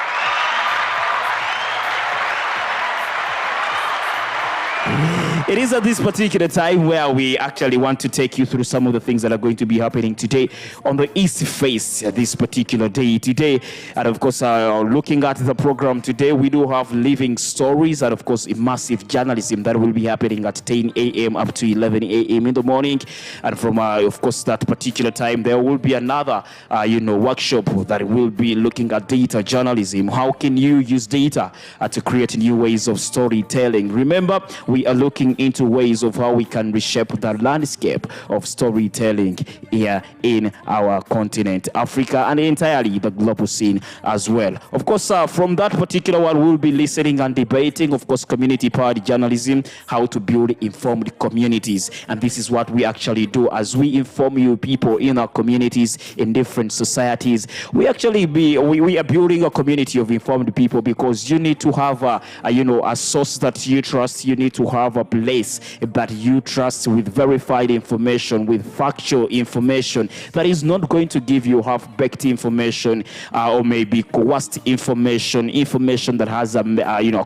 It is at this particular time where we actually want to take you through some of the things that are going to be happening today on the East Face this particular day today. And of course, looking at the program today, we do have living stories and of course immersive journalism that will be happening at 10 a.m. up to 11 a.m. in the morning. And from of course that particular time, there will be another workshop that will be looking at data journalism. How can you use data to create new ways of storytelling? Remember, we are looking into ways of how we can reshape the landscape of storytelling here in our continent, Africa, and entirely the global scene as well. Of course, from that particular one, we'll be listening and debating, of course, community-powered journalism, how to build informed communities. And this is what we actually do as we inform you people in our communities, in different societies. We actually we are building a community of informed people because you need to have a source that you trust. You need to have a unless that you trust with verified information, with factual information that is not going to give you half-baked information or maybe coerced information that has a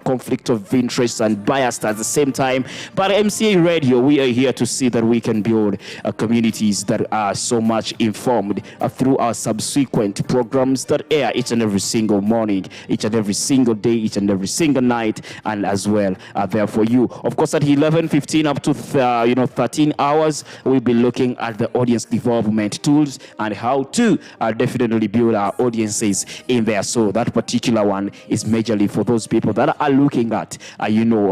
conflict of interest and bias at the same time. But MCA Radio, we are here to see that we can build communities that are so much informed through our subsequent programs that air each and every single morning, each and every single day, each and every single night, and as well there for you. Of course, at 11:15 up to 13 hours, we'll be looking at the audience development tools and how to definitely build our audiences in there. So that particular one is majorly for those people that are looking at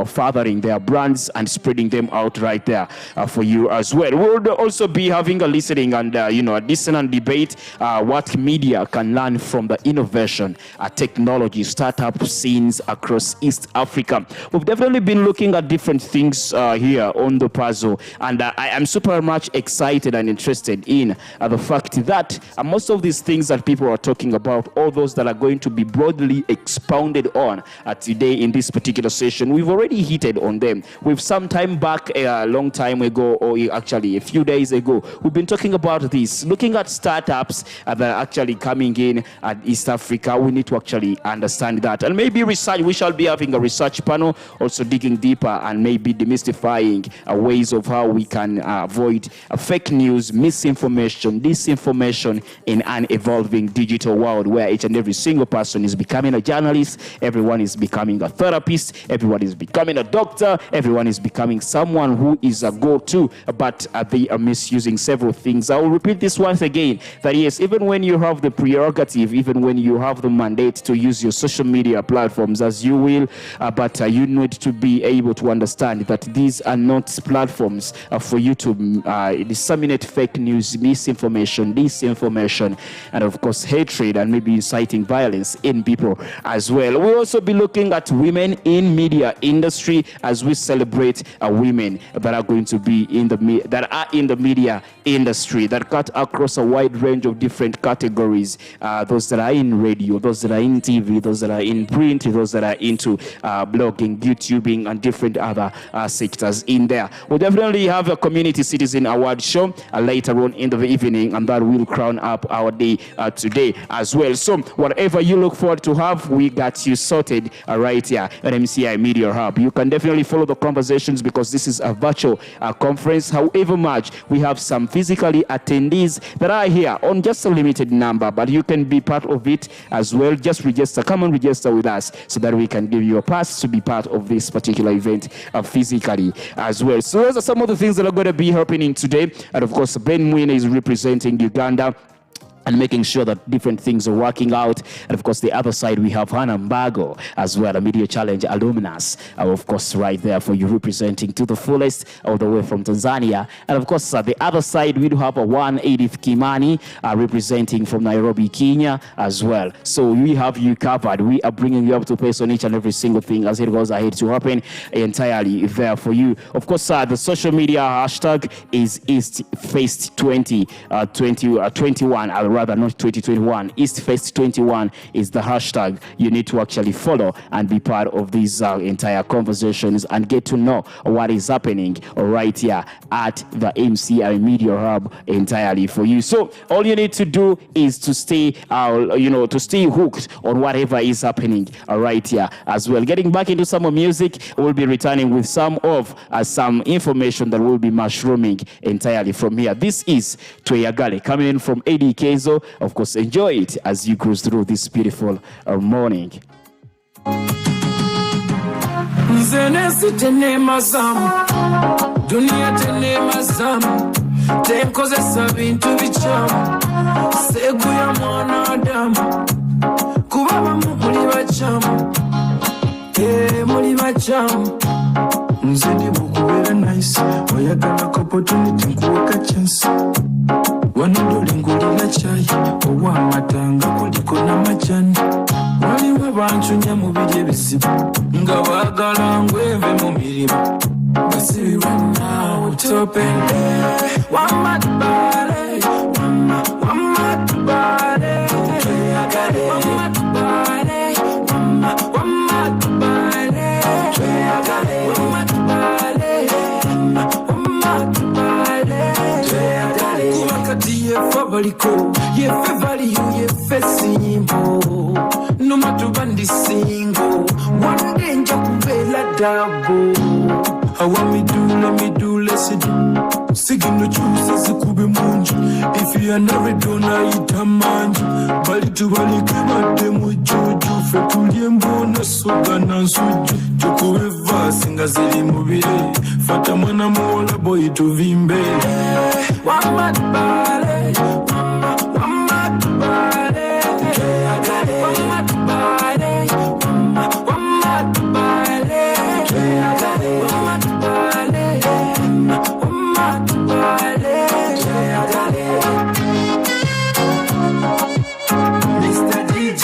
fathering their brands and spreading them out right there for you as well. We'll also be having a listening and a listen and debate what media can learn from the innovation, technology, startup scenes across East Africa. We've definitely been looking at different things here on the puzzle, and I am super much excited and interested in the fact that most of these things that people are talking about, all those that are going to be broadly expounded on today in this particular session, we've already hinted on them. We've some time back, a long time ago, or actually a few days ago, we've been talking about this, looking at startups that are actually coming in at East Africa. We need to actually understand that, and maybe research. We shall be having a research panel, also digging deeper and maybe demystifying ways of how we can avoid fake news, misinformation, disinformation in an evolving digital world where each and every single person is becoming a journalist, everyone is becoming a therapist, everyone is becoming a doctor, everyone is becoming someone who is a go-to, but they are misusing several things. I will repeat this once again, that yes, even when you have the prerogative, even when you have the mandate to use your social media platforms as you will, but you need to be able to understand that these are not platforms for you to disseminate fake news, misinformation, disinformation, and of course hatred, and maybe inciting violence in people as well. We'll also be looking at women in media industry as we celebrate women that are going to be in the media industry, that cut across a wide range of different categories, those that are in radio, those that are in TV, those that are in print, those that are into blogging, YouTubing, and different other sectors in there. We'll definitely have a community citizen award show later on in the evening, and that will crown up our day today as well. So whatever you look forward to have, we got you sorted right here at MCI Media Hub. You can definitely follow the conversations because this is a virtual conference. However much, we have some physically attendees that are here on just a limited number, but you can be part of it as well. Just register, come and register with us so that we can give you a pass to be part of this particular event physically as well. So those are some of the things that are going to be happening today. And of course, Ben Mwine is representing Uganda and making sure that different things are working out. And of course, the other side, we have Hannah Mbago as well, a Media Challenge alumnus, of course, right there for you, representing to the fullest all the way from Tanzania. And of course, the other side, we do have a 180th Kimani representing from Nairobi, Kenya as well. So we have you covered. We are bringing you up to pace on each and every single thing as it goes ahead to happen entirely there for you. Of course, the social media hashtag is EastFest 2021. Rather not 2021, EastFest 21 is the hashtag you need to actually follow and be part of these entire conversations and get to know what is happening right here at the MCI Media Hub entirely for you. So all you need to do is to stay to stay hooked on whatever is happening right here as well. Getting back into some of music, we'll be returning with some information that will be mushrooming entirely from here. This is Tweyagale coming in from ADK. Of course, enjoy it as you cruise through this beautiful morning. Nzenesi tenema zamu, dunia tenema zamu, tenkozesa bintu bichamu, segu ya mwanadamu, kubaba muli bachamu, muli bachamu. Nzeni bukubera nice, oyagala opportunity nkuweka chance. Wanodoli ngulila chai, owa matanga kuliko na majani. Waliwo banchunya mu biri ebizibu, nga baagala ngweve mu mirimu. Basibirwa naawe utopende, wamatubale, wamatubale, tweyagale, wamatubale, wamatubale, tweyagale, wamatubale. baliko yefe value yefe simple no matter bandi single one day nja kubela double I want me do let's do Sigin no choose zikube munju if you are never dona itamanju bali tu bali kema demu juju fetulie mbona soga na nsuju chukube vasi ngazili mubire fata mwana muola boy tuvimbe wama tubale wama tubale wama tubale wama tubale Mr. DJ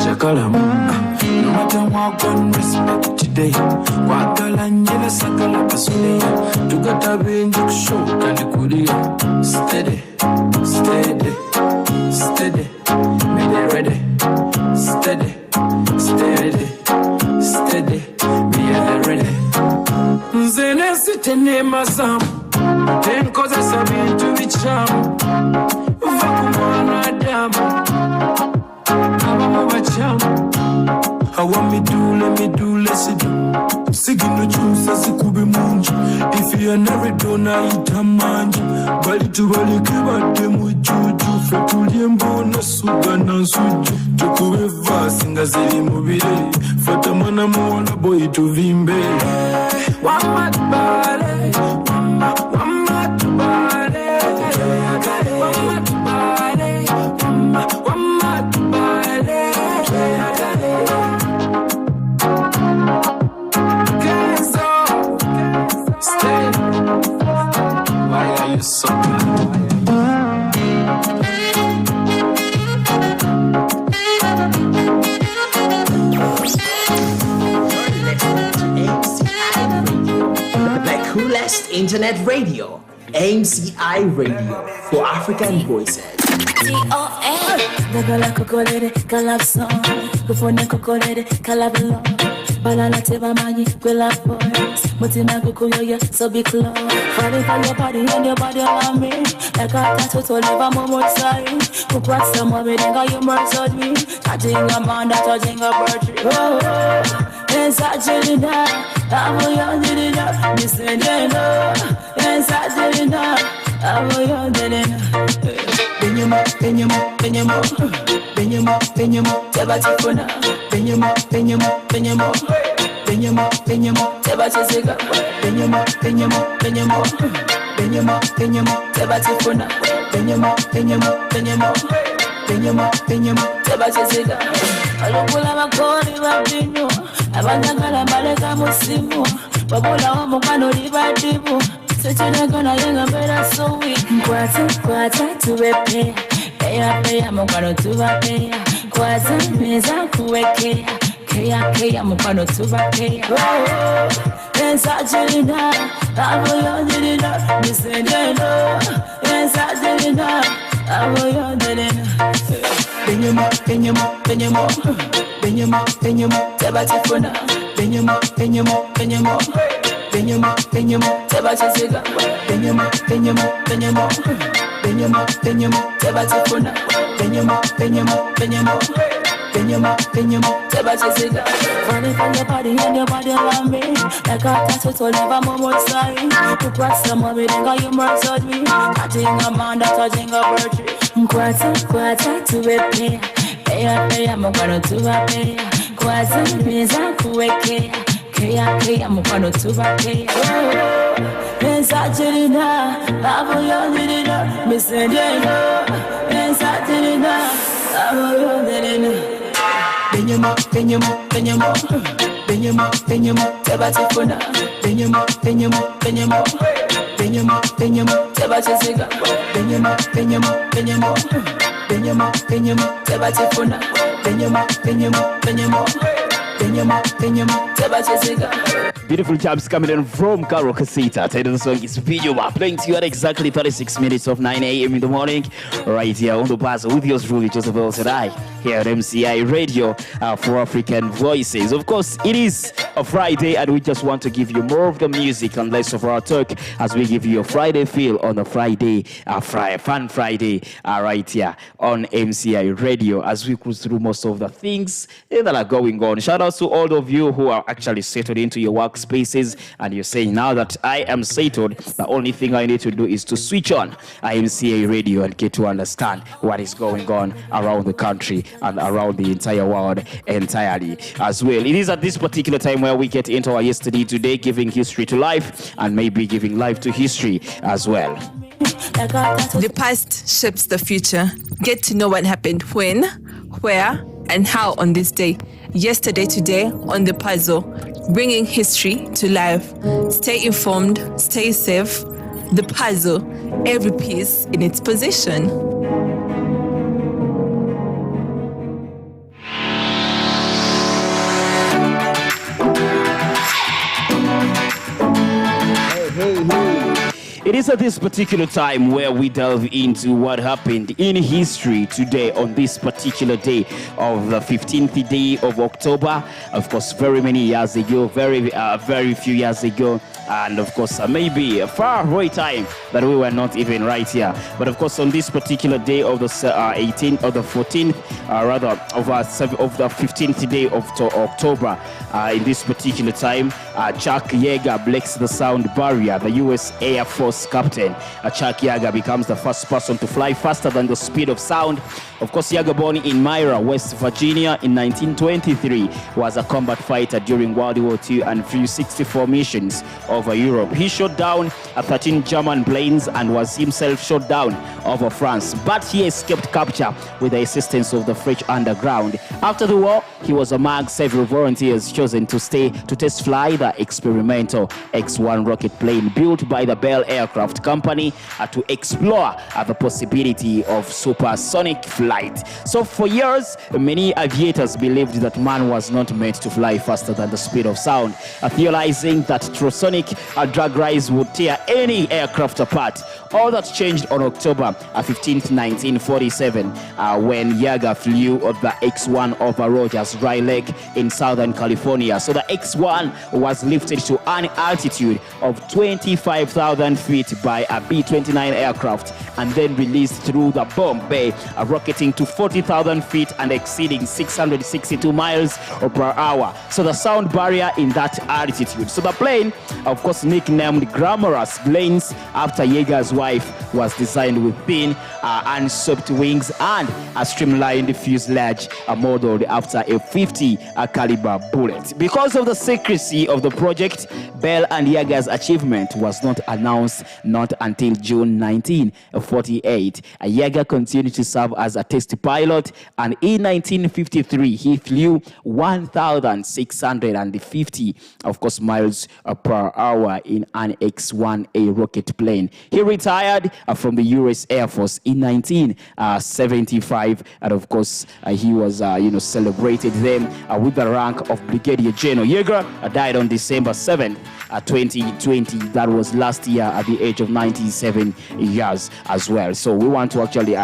Chakala, no matter what one respect today. Wakala njela sakala pasulia. Tukata benjuk show kalikulia. Steady, steady, steady. Made it ready. Steady, steady, steady. Me are ready. Nzene sitene masam. Tenkoza sabintu bicham. Vakumwana damu. I want me do, let's do. Sigin no choose as a kube munju. If you are never dona itamanju. Bali tu bali keba demu juju. Fetulie mbona suga na nsuju. Chukube vasi ngazili mubire. Fata mwana muola boy tuvimbe. Wama tubale, wama tubale. Wama tubale, wama tubale. Stay. Why are you so The coolest internet radio, AMCI Radio, for African voices. Dagala kokolede kalapson, kufone kokolede kalablo. Banana teba magi kwela boys. Mutina kukuyoya so be close. Falling for your body and your body on me. Like a tattoo to live a moment side. Kukwat some of it and got you murdered me. Touching a man that touching a bird. Oh, yes I did that. I'm a young did it. Missing it. Yes I did that. I'm a young did it. Benyama, Tabatifuna, Benyama, Tabatisika, Benyama, Tabatifuna, Benyama, Tabatisika. Alukula makoni wabinu, abanyagala maleka musimu, babula wa mukano libadibu. Sechina gonna yenga better so we Kwata to repair Paya mukano to repair Kwata meza kuwekea Kea mukano to repair Yes I did not Abo yo did not Misendeno Yes I did not Abo yo did not Benyama Tabatifuna Benyama Tabatisika Benyama Tabatifuna Benyama Tabatisika. Funny from your body and your body around me. Like a tattoo to live a moment side. To cross some of it and got you murdered me. Touching a man that touching a bird. Kwata to repair Paya mukano to repair Kwata meza kuwekea Kea mukano to repair Yes I did not Abo yo did not Misendeno Yes I did not Abo yo did not Benyama Tabatifuna Benyama Tabatisika Benyama Tabatifuna Benyama Beautiful jams coming in from Karo Casita. Title of the song is Video Map. Playing to you at exactly 36 minutes of 9 a.m. in the morning. Right here on the bus with yours truly, Joseph Shaddai, here at MCI Radio for African Voices. Of course, it is a Friday and we just want to give you more of the music and less of our talk as we give you a Friday feel on a Friday, Fun Friday, right here on MCI Radio as we cruise through most of the things that are going on. Shout out to all of you who are actually settled into your workspaces and you're saying, now that I am settled, the only thing I need to do is to switch on MCA Radio and get to understand what is going on around the country and around the entire world entirely as well. It is at this particular time where we get into our yesterday today, giving history to life and maybe giving life to history as well. The past shapes the future. Get to know what happened when, where, and how on this day. Yesterday today on The Puzzle, bringing history to life. Stay informed, stay safe. The Puzzle, every piece in its position. It is at this particular time where we delve into what happened in history today on this particular day of the 15th day of October. Of course, very many years ago, very few years ago, and of course, maybe a far away time that we were not even right here. But of course, on this particular day of the 18th or the 14th, of the 15th day of October, in this particular time, Chuck Yeager breaks the sound barrier. The U.S. Air Force captain Chuck Yeager becomes the first person to fly faster than the speed of sound. Of course, Yeager, born in Myra, West Virginia in 1923, was a combat fighter during World War II and flew 64 missions over Europe. He shot down 13 German planes and was himself shot down over France, but he escaped capture with the assistance of the French underground. After the war, he was among several volunteers chosen to test fly the experimental X-1 rocket plane built by the Bell Aircraft Company to explore the possibility of supersonic flight. So for years, many aviators believed that man was not meant to fly faster than the speed of sound, theorizing that trosonic drag race would tear any aircraft apart. All that changed on October 15th, 1947, when Yeager flew the X-1 over Rogers Dry Lake in Southern California. So the X-1 was lifted to an altitude of 25,000 feet by a B-29 aircraft and then released through the bomb bay, rocketing to 40,000 feet and exceeding 662 miles per hour. So the sound barrier in that altitude. So the plane, of course, nicknamed Glamorous Planes after Yeager's wife, was designed with thin, unswept wings and a streamlined fuselage modeled after a 50 caliber bullet. Because of the secrecy of the project, Bell and Yeager's achievement was not announced not until June 1948. Yeager continued to serve as a test pilot, and in 1953 he flew 1,650, of course, miles per hour in an X-1A rocket plane. He retired from the U.S. Air Force in 1975, and of course he was celebrated then with the rank of Brigadier General. Yeager died on December 7th, 2020. That was last year at the age of 97 years as well. So we want to actually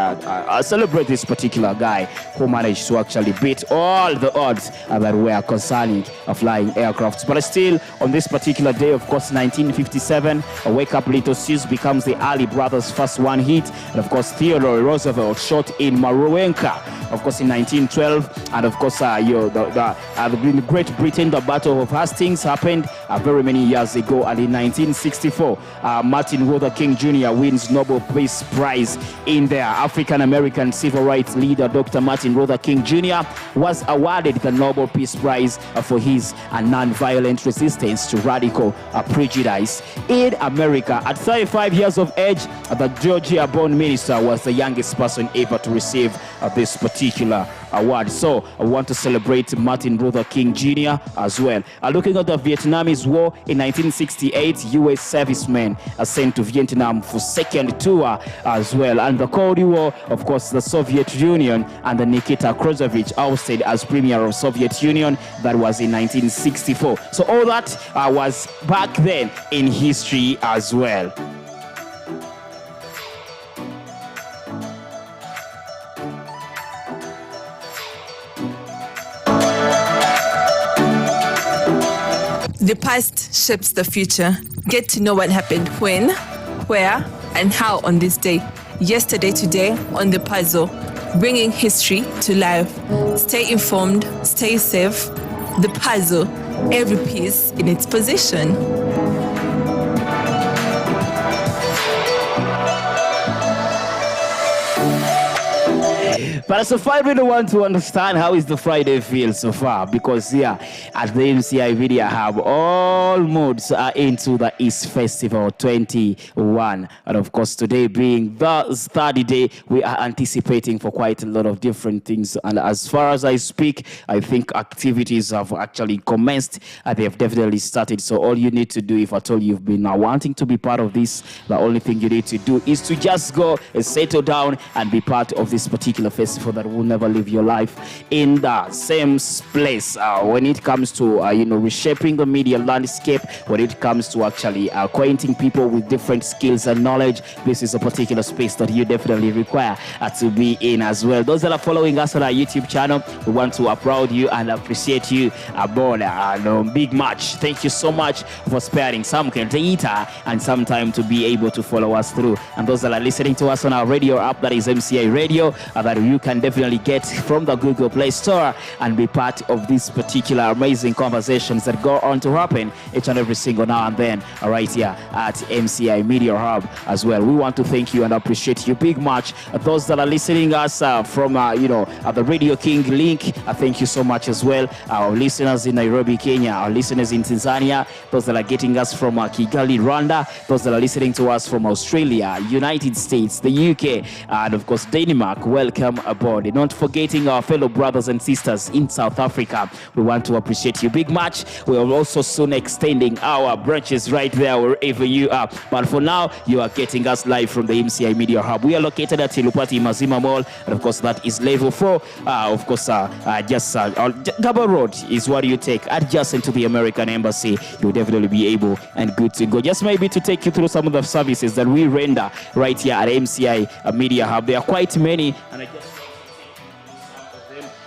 celebrate this particular guy who managed to actually beat all the odds that were concerning flying aircrafts. But still, on this particular day, of course, 1957, Wake Up Little Sis becomes the Ali brothers' first one hit. And of course, Theodore Roosevelt shot in Maruenka, of course, in 1912. And of course, in Great Britain, the Battle of Hastings happened very many years ago. And in 1964, Martin Luther King Jr. wins Nobel Peace Prize in there. African-American civil rights leader Dr. Martin Luther King Jr. was awarded the Nobel Peace Prize for his non-violent resistance to radical prejudice in America. At 35 years of age, the Georgia-born minister was the youngest person ever to receive this particular particular award. So I want to celebrate Martin Luther King Jr. as well. Looking at the Vietnamese War in 1968, U.S. servicemen are sent to Vietnam for second tour as well. And the Cold War, of course, the Soviet Union and the Nikita Khrushchev ousted as premier of Soviet Union. That was in 1964. So all that was back then in history as well. The past shapes the future. Get to know what happened when, where, and how on this day. Yesterday, today, on the puzzle. Bringing history to life. Stay informed, stay safe. The puzzle, every piece in its position. But so far, I really want to understand how is the Friday feel so far, because at the MCI Video Hub, all moods are into the East Festival 21. And of course, today being the study day, we are anticipating for quite a lot of different things. And as far as I speak, I think activities have actually commenced. They have definitely started. So all you need to do, if at all you've been wanting to be part of this, the only thing you need to do is to just go and settle down and be part of this particular festival that will never live your life in the same place. When it comes to reshaping the media landscape, when it comes to actually acquainting people with different skills and knowledge, this is a particular space that you definitely require to be in as well. Those that are following us on our YouTube channel, we want to applaud you and appreciate you aboard Big Match. Thank you so much for sparing some data and some time to be able to follow us through. And those that are listening to us on our radio app, that is MCI Radio, that you can definitely get from the Google Play Store and be part of these particular amazing conversations that go on to happen each and every single now and then right here at MCI Media Hub as well. We want to thank you and appreciate you big much. Those that are listening us from the Radio King link, thank you so much as well. Our listeners in Nairobi, Kenya, our listeners in Tanzania, those that are getting us from Kigali, Rwanda, those that are listening to us from Australia, United States, the UK, and of course Denmark, welcome aboard. Not forgetting our fellow brothers and sisters in South Africa, we want to appreciate you big much. We are also soon extending our branches right there wherever you are, but for now you are getting us live from the MCI Media Hub. We are located at Tilupati Mazima Mall, and of course that is level 4. Of course Gaba Road is what you take adjacent to the American Embassy. You'll definitely be able and good to go. Just maybe to take you through some of the services that we render right here at MCI Media Hub. There are quite many, and I just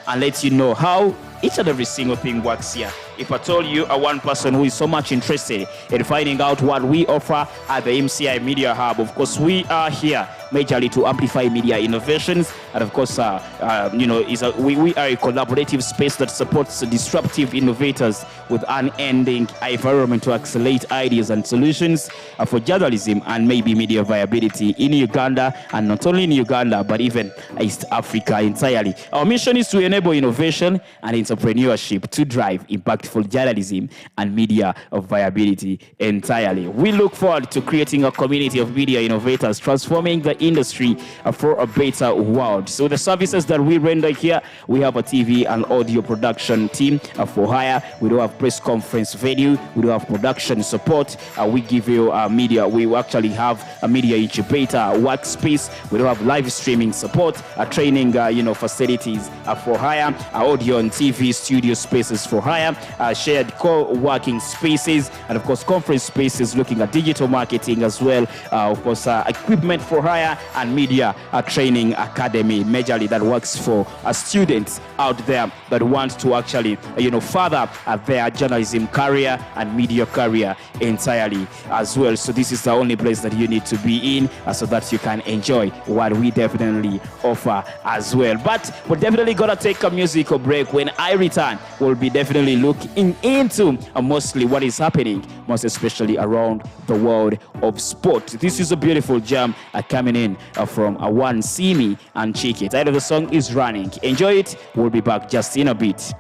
and let you know how each and every single thing works here. If I told you one person who is so much interested in finding out what we offer at the MCI Media Hub, of course we are here majorly to amplify media innovations, and of course we are a collaborative space that supports disruptive innovators with unending environment to accelerate ideas and solutions for journalism and maybe media viability in Uganda, and not only in Uganda but even East Africa entirely. Our mission is to enable innovation and entrepreneurship to drive impactful journalism and media viability entirely. We look forward to creating a community of media innovators transforming the industry for a better world. So the services that we render here, we have a TV and audio production team for hire. We do have press conference venue. We do have production support. We give you media. We actually have a media incubator workspace. We do have live streaming support, training facilities for hire, audio and TV studio spaces for hire, shared co-working spaces, and of course conference spaces looking at digital marketing as well. Of course equipment for hire and media training academy majorly that works for students out there that want to actually further their journalism career and media career entirely as well. So this is the only place that you need to be in so that you can enjoy what we definitely offer as well. But we're definitely gonna take a musical break. When I return, we'll be definitely looking into mostly what is happening, most especially around the world of sport. This is a beautiful jam coming in from One See Me and Cheek It. The title of the song is Running. Enjoy it. We'll be back just in a bit.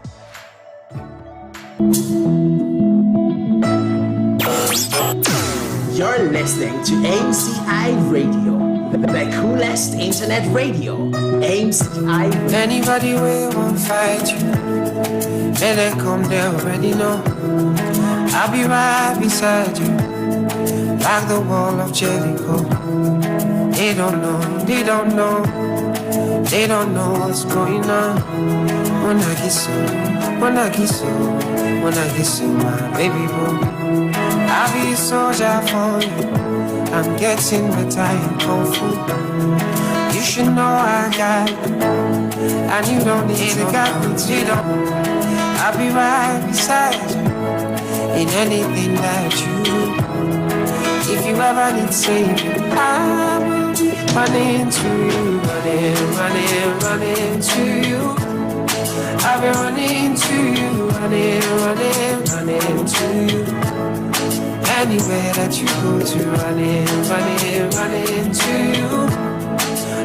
You're listening to MCI Radio, the coolest internet radio, AMCI. Anybody will won't fight you, may they come, they already know. I'll be right beside you, like the wall of Jericho. They don't know, they don't know, they don't know what's going on. When I get so, when I get so, when I get so, my baby boo, I'll be a soldier for you. I'm getting better in Kung Fu. You should know I got you, and you don't need to got me to. I'll be right beside you in anything that you do. If you ever need saving, I will be running to you, running to you. I'll be running to you, running to you. Anywhere that you go to, running to you.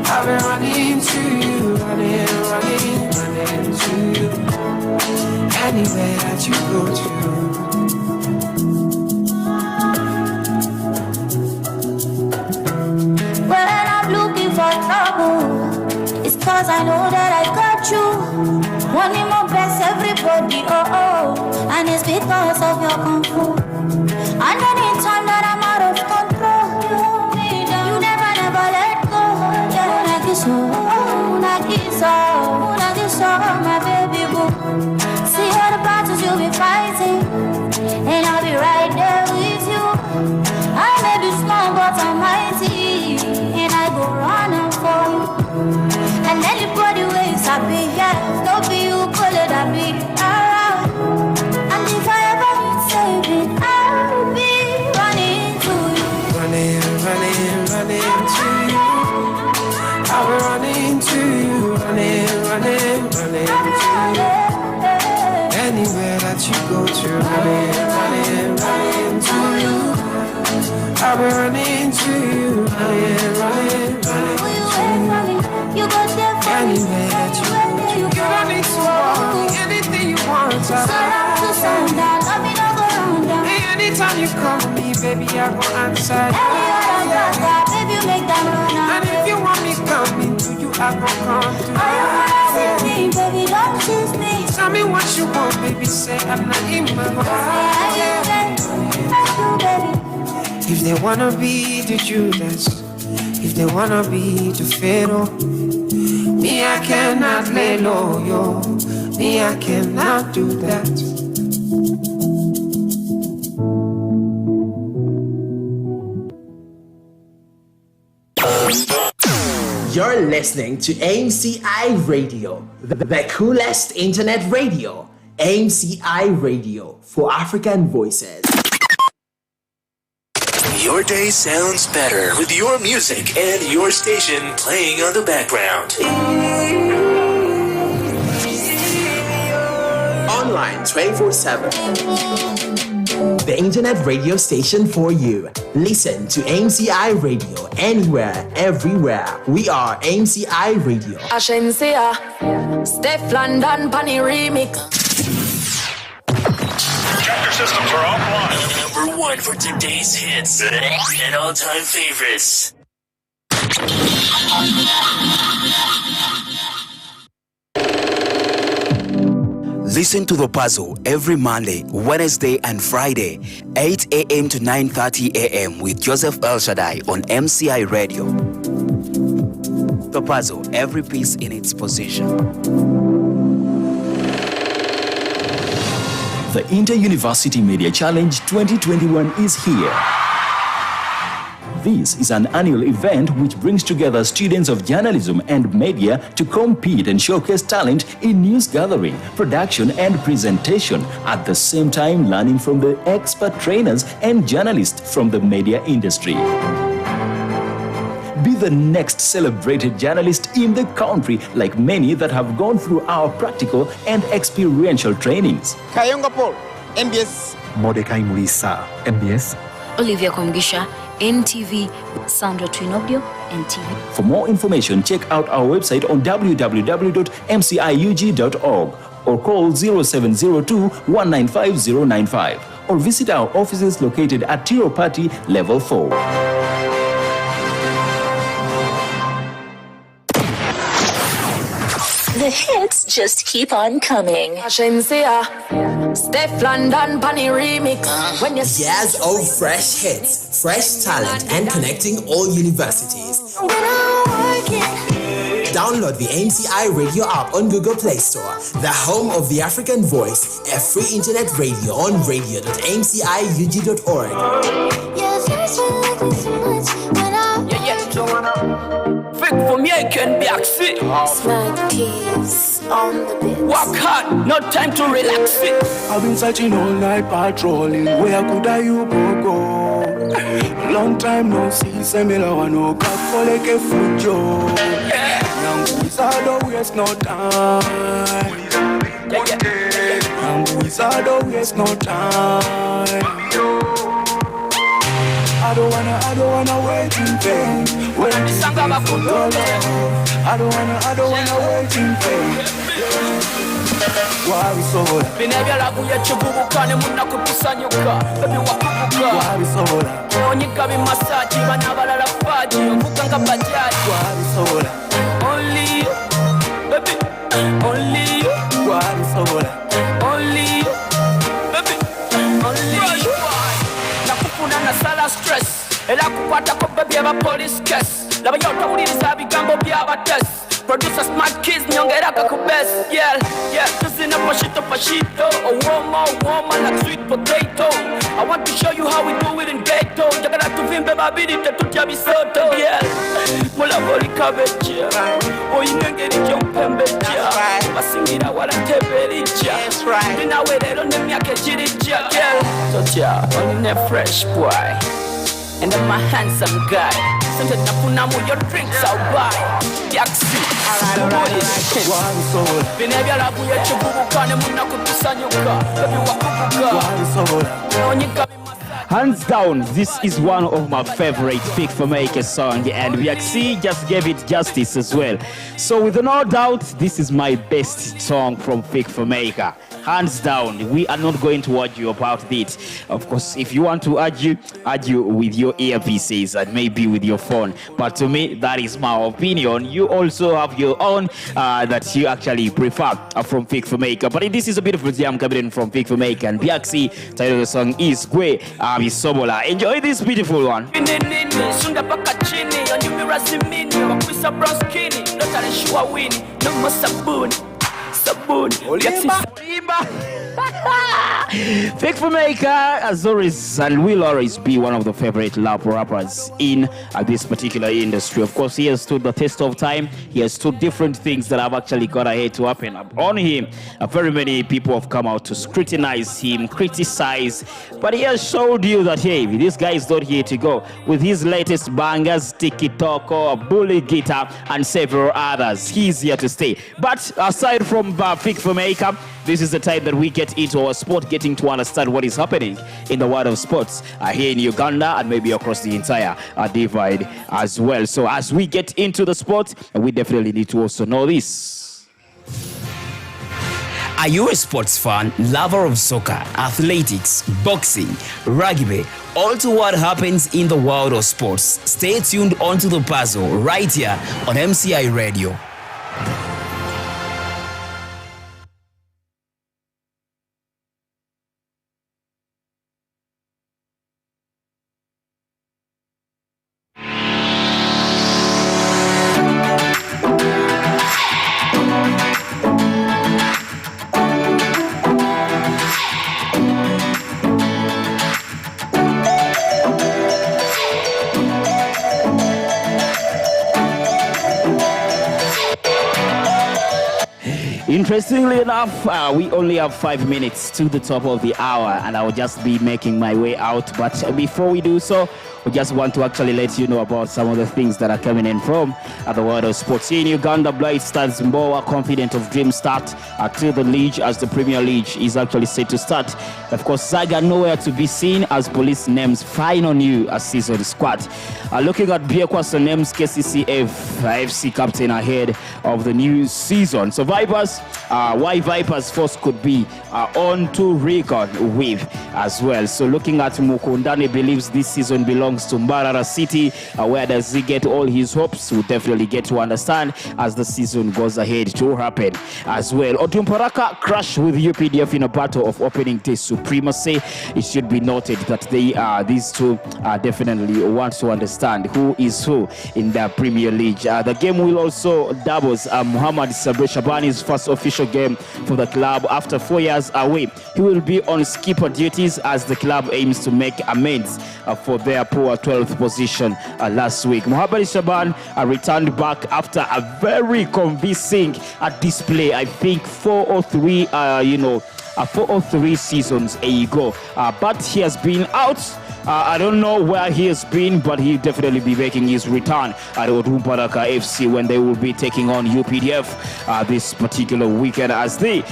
I'll be running to you, running to you. Anywhere that you go to. When I'm looking for trouble, it's cause I know that I got you. Wanting more best everybody, and it's because of your Kung Fu. And anytime that I'm out of control, you never let go. Yeah, my baby boo. See all the battles you'll be fighting, and I'll be right there with you. I may be small, but I'm mighty, and I go running for you. And anybody waits, I'll be here. Don't be you, pull it, I'll be around. And if I ever need saving, I'll be running to you. Running to you. I'll be running to you. Running to you. Anywhere that you go to, running to you. I'll be running to you. Running to you. You go there for anywhere that you go to. You don't need to worry, anything you want. Surround to sundown, let me know go round down. Anytime you call me, baby, I go answer. Any other brother, baby, you make them run out. And if you want me coming to you, I go come to you. All you wanna see me, baby, don't choose me. Tell me what you want, baby, say I'm not in my heart. If they wanna be the Judas, if they wanna be the Pharaoh, me I cannot lay low, yo. Me I cannot do that. You're listening to AMCI Radio, the coolest internet radio. AMCI Radio for African voices. Your day sounds better with your music and your station playing on the background. Online 24/7. The internet radio station for you. Listen to AMCI Radio anywhere, everywhere. We are AMCI Radio. Ashensia, Steph London, Bunny Remix. Chapter systems are offline. Number one for today's hits and all-time favorites. Listen to The Puzzle every Monday, Wednesday, and Friday, 8 a.m. to 9:30 a.m. with Joseph El Shaddai on MCI Radio. The Puzzle, every piece in its position. The Inter-University Media Challenge 2021 is here. This is an annual event which brings together students of journalism and media to compete and showcase talent in news gathering, production, and presentation, at the same time learning from the expert trainers and journalists from the media industry. Be the next celebrated journalist in the country, like many that have gone through our practical and experiential trainings. Kayonga Paul, MBS. Mordecai Mulisa, MBS. Olivia Komgisha, NTV, Sandra Twinobio, NTV. For more information, check out our website on www.mciug.org or call 0702-195-095 or visit our offices located at Tiropati Level 4. The hits just keep on coming. Steph London Bunny remix. When you Years of fresh hits, fresh talent, and connecting all universities. Download the MCI Radio app on Google Play Store, the home of the African voice, a free internet radio on radio.mciug.org. Fake for me, I can be active. Smart keys on the beat. Work hard, no time to relax it. I've been searching all night patrolling. Where could I you go? Long time no see, Semela wano kakoleke fujo. Young boys are don't waste no time. Young boys are don't waste no time. I don't wanna wait in vain. Waiting for your love. I don't wanna wait in vain. Wabisobola Binebyala kuyekivubuka ne munnakutusanyuka bebi wakubuka Wabisobola onyiga bimasaji bana abalala faji ovuga nga bajaji Wabisobola Only you, baby, only you Wabisobola Only you, baby, only you Nakufuna nasala stress era kukwatako baby aba police case laba yotawuliriza bigambo by'abatesi Producer smart kids nyongera kakubes yeah Tuzina pashito a warmer like sweet potato I want to show you how we do it in ghetto Jagala tuvimbe babiri tetutya bisoto yeah Mulaboli kabeja Oyinengeri kyompembeja Basingira wala tebelija Ninawe lero nemyaka ejirija yeah Totya onine fresh boy And I'm a handsome guy. Sometimes I put on your drinks out by Taxi. Alright. Binebyala kuyekivubuka ne munnakutusanyuka bebi wakubuka Hands down, this is one of my favorite Fake for Maker song, and VXC just gave it justice as well. So with no doubt, this is my best song from Fake for Maker. Hands down, we are not going to argue about it. Of course, if you want to argue with your earpieces and maybe with your phone. But to me, that is my opinion. You also have your own that you actually prefer from Fake for Maker. But this is a beautiful jam coming in from Fake for Maker, and VXC title of the song is Gwe Bisobola. Enjoy this beautiful one. Fake for Maker has always and will always be one of the favorite love rappers in this particular industry. Of course, he has stood the test of time. He has stood different things that have actually got ahead to happen on him. Very many people have come out to scrutinize him, criticize, but he has showed you that, hey, this guy is not here to go. With his latest bangers, Tiki Toko, Bully Guitar, and several others, he's here to stay. But aside from Fake for Maker, this is the time that we get into our sport, getting to understand what is happening in the world of sports here in Uganda and maybe across the entire divide as well. So as we get into the sport, we definitely need to also know this. Are you a sports fan, lover of soccer, athletics, boxing, rugby, all to what happens in the world of sports? Stay tuned onto the puzzle right here on MCI Radio. Interestingly enough, we only have 5 minutes to the top of the hour, and I will just be making my way out. But before we do so, we just want to actually let you know about some of the things that are coming in from the world of sports. Here in Uganda, Blight Stars Mboa confident of dream start to the league as the Premier League is actually set to start. Of course, Saga nowhere to be seen as police names final new season squad. Looking at Biekwaso names KCCF FC captain ahead of the new season. So Vipers, why Vipers force could be on to record with as well. So looking at Mukundane believes this season belongs belongs to Mbarara City. Where does he get all his hopes? We'll definitely get to understand as the season goes ahead to happen as well. Odumparaka crashed with UPDF in a battle of opening day supremacy. It should be noted that these two definitely want to understand who is who in the Premier League. The game will also doubles Muhammad Sabri Shabani's first official game for the club after 4 years away. He will be on skipper duties as the club aims to make amends for their poor 12th position last week. Muhammad Shaban returned back after a very convincing display. I think 403, 403 seasons ago. But he has been out. I don't know where he has been, but he'll definitely be making his return at Odumparaka FC when they will be taking on UPDF this particular weekend as the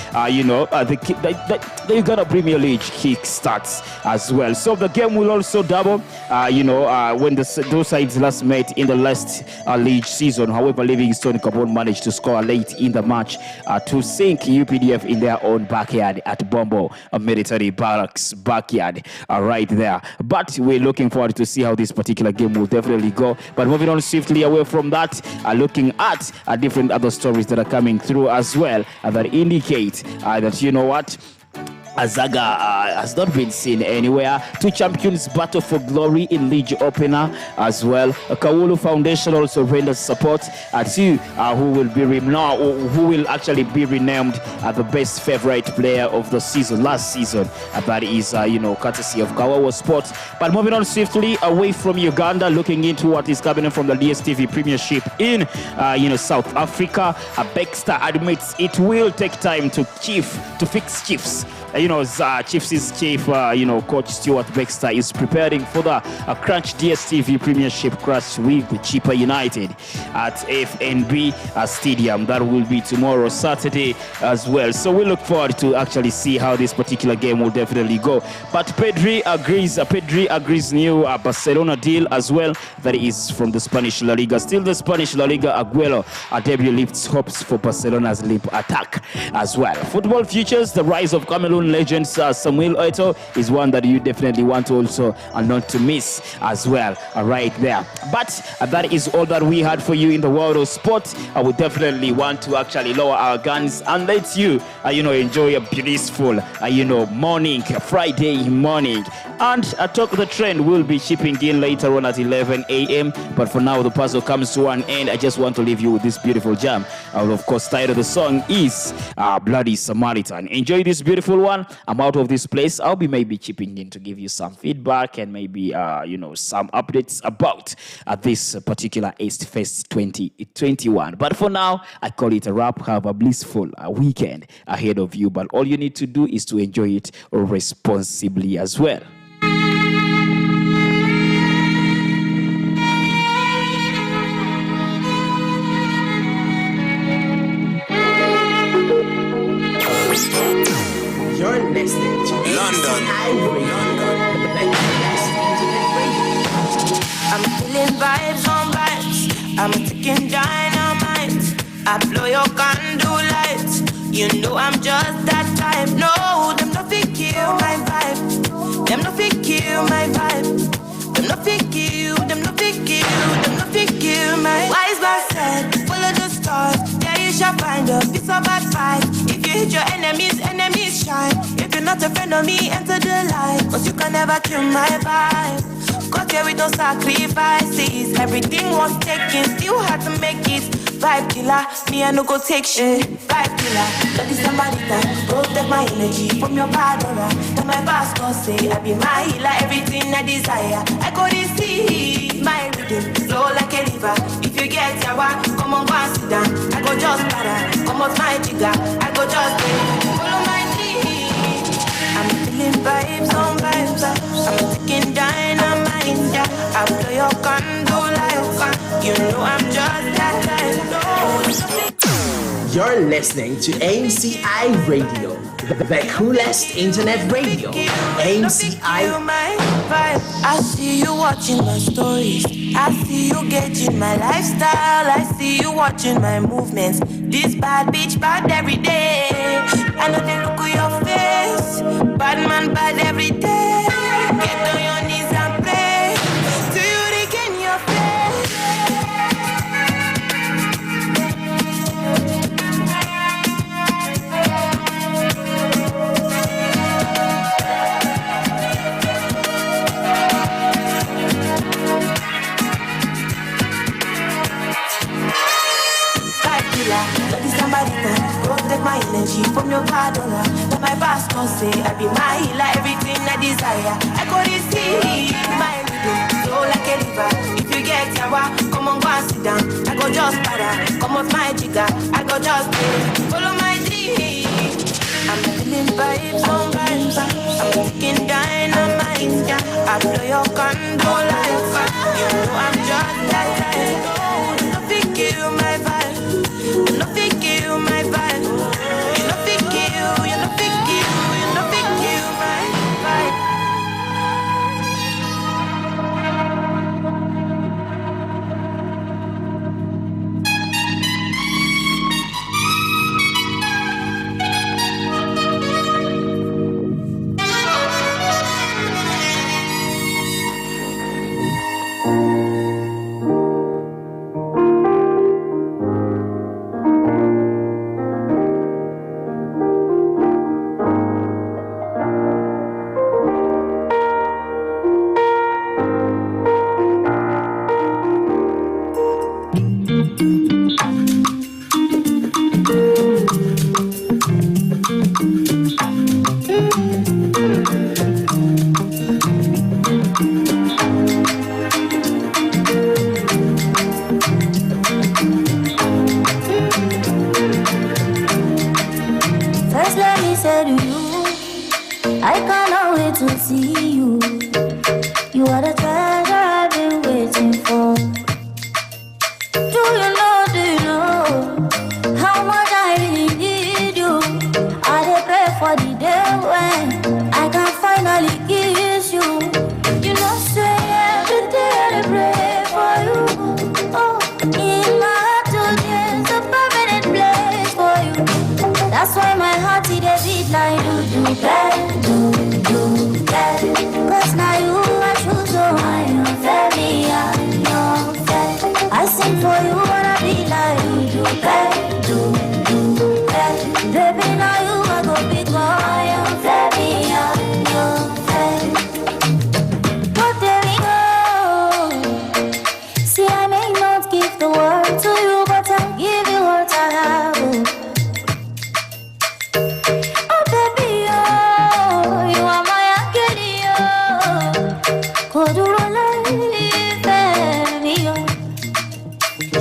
Uganda Premier League kick starts as well. So the game will also double, when those sides last met in the last league season. However, Livingstone Gabon managed to score late in the match to sink UPDF in their own backyard at Bombo, a military barracks backyard right there. But we're looking forward to see how this particular game will definitely go. But moving on swiftly away from that, looking at different other stories that are coming through as well that indicate that, you know what, Azaga has not been seen anywhere. Two champions battle for glory in league opener as well. Kawulu Foundation also renders support to who will actually be renamed the best favorite player of the season last season. That is courtesy of Kawawa Sports. But moving on swiftly away from Uganda, looking into what is coming from the DSTV Premiership in South Africa. Baxter admits it will take time to fix Chiefs. Chiefs' chief, Coach Stuart Baxter is preparing for the crunch DSTV Premiership crash with Chippa United at FNB Stadium. That will be tomorrow, Saturday as well. So we look forward to actually see how this particular game will definitely go. But Pedri agrees new Barcelona deal as well. That is from the Spanish La Liga. Still the Spanish La Liga, Aguero debut lifts hopes for Barcelona's limp attack as well. Football futures, the rise of Cameroon legends Samuel Eto'o is one that you definitely want to also not to miss as well right there. But that is all that we had for you in the world of sport. I would definitely want to actually lower our guns and let you enjoy a peaceful morning, Friday morning. And Talk the Trend will be shipping in later on at 11 a.m. But for now, the puzzle comes to an end. I just want to leave you with this beautiful jam. Of course, title of the song is Bloody Samaritan. Enjoy this beautiful one. I'm out of this place. I'll be maybe chipping in to give you some feedback and maybe, some updates about this particular East Fest 2021. But for now, I call it a wrap. Have a blissful weekend ahead of you. But all you need to do is to enjoy it responsibly as well. You're listening to London. I'm feeling vibes on vibes. I'm ticking dynamite. I blow your candle lights. You know I'm just that type. No, them no fit kill my vibe. Them no fit kill my vibe. Them no fit kill. Them no fit kill. Them no fit kill my. Wise man said, follow the stars. Yeah, you shall find a piece of advice. If you hit your enemies shine. If you're not a friend of me, enter the light. But you can never kill my vibe. Got here with no sacrifices. Everything was taken, still had to make it. Vibe killer, me I no go take shit. Vibe killer, that is somebody that protect my energy from your bad aura. And my pastor say I be my healer, everything I desire. I go receive my rhythm, flow like a river. If you get yawa, come on, go and sit down. I go just para, come out my jigger. I go just follow my dream. I'm feeling vibes on vibes. I'm taking dynamite. I blow your candle like you know I'm just that type. You're listening to MCI Radio, the coolest internet radio. MCI. I see you watching my stories. I see you getting my lifestyle. I see you watching my movements. This bad bitch bad every day. I know they look at your face. Bad man bad every day. Get on your knees and pray. no padola. But my pastor say I be my healer, everything I desire. I go to see my rhythm, flow like a river. If you get yawa, come on, go and sit down. I go just para, come off my jigger. I go just follow my dream. I'm feeling vibes on vibes. I'm taking dynamite, yeah. I blow your condo like fire. You know I'm just like that. You know fi kill my vibe. You know fi kill my vibe. You know fi kill. You know fi kill. You know fi kill my vibe. First let me say to you, I cannot wait to see you. You are the treasure I've been waiting for. Do you know how much I really need you? I dey pray for the day when I can finally kiss you. You know say every day I dey pray for you. Oh, in my heart today's a permanent place for you. That's why my heart it dey beat like do bad, do bad. 'Cause now you I choose, so I am very young. I sing for you wanna be like do bad, do bad. Baby now you I go big, I am very young. But there we go. See I may not give the world to you, but I'll give you what I have. Oh baby, oh, you are my angel, oh. Koduro life, baby, oh.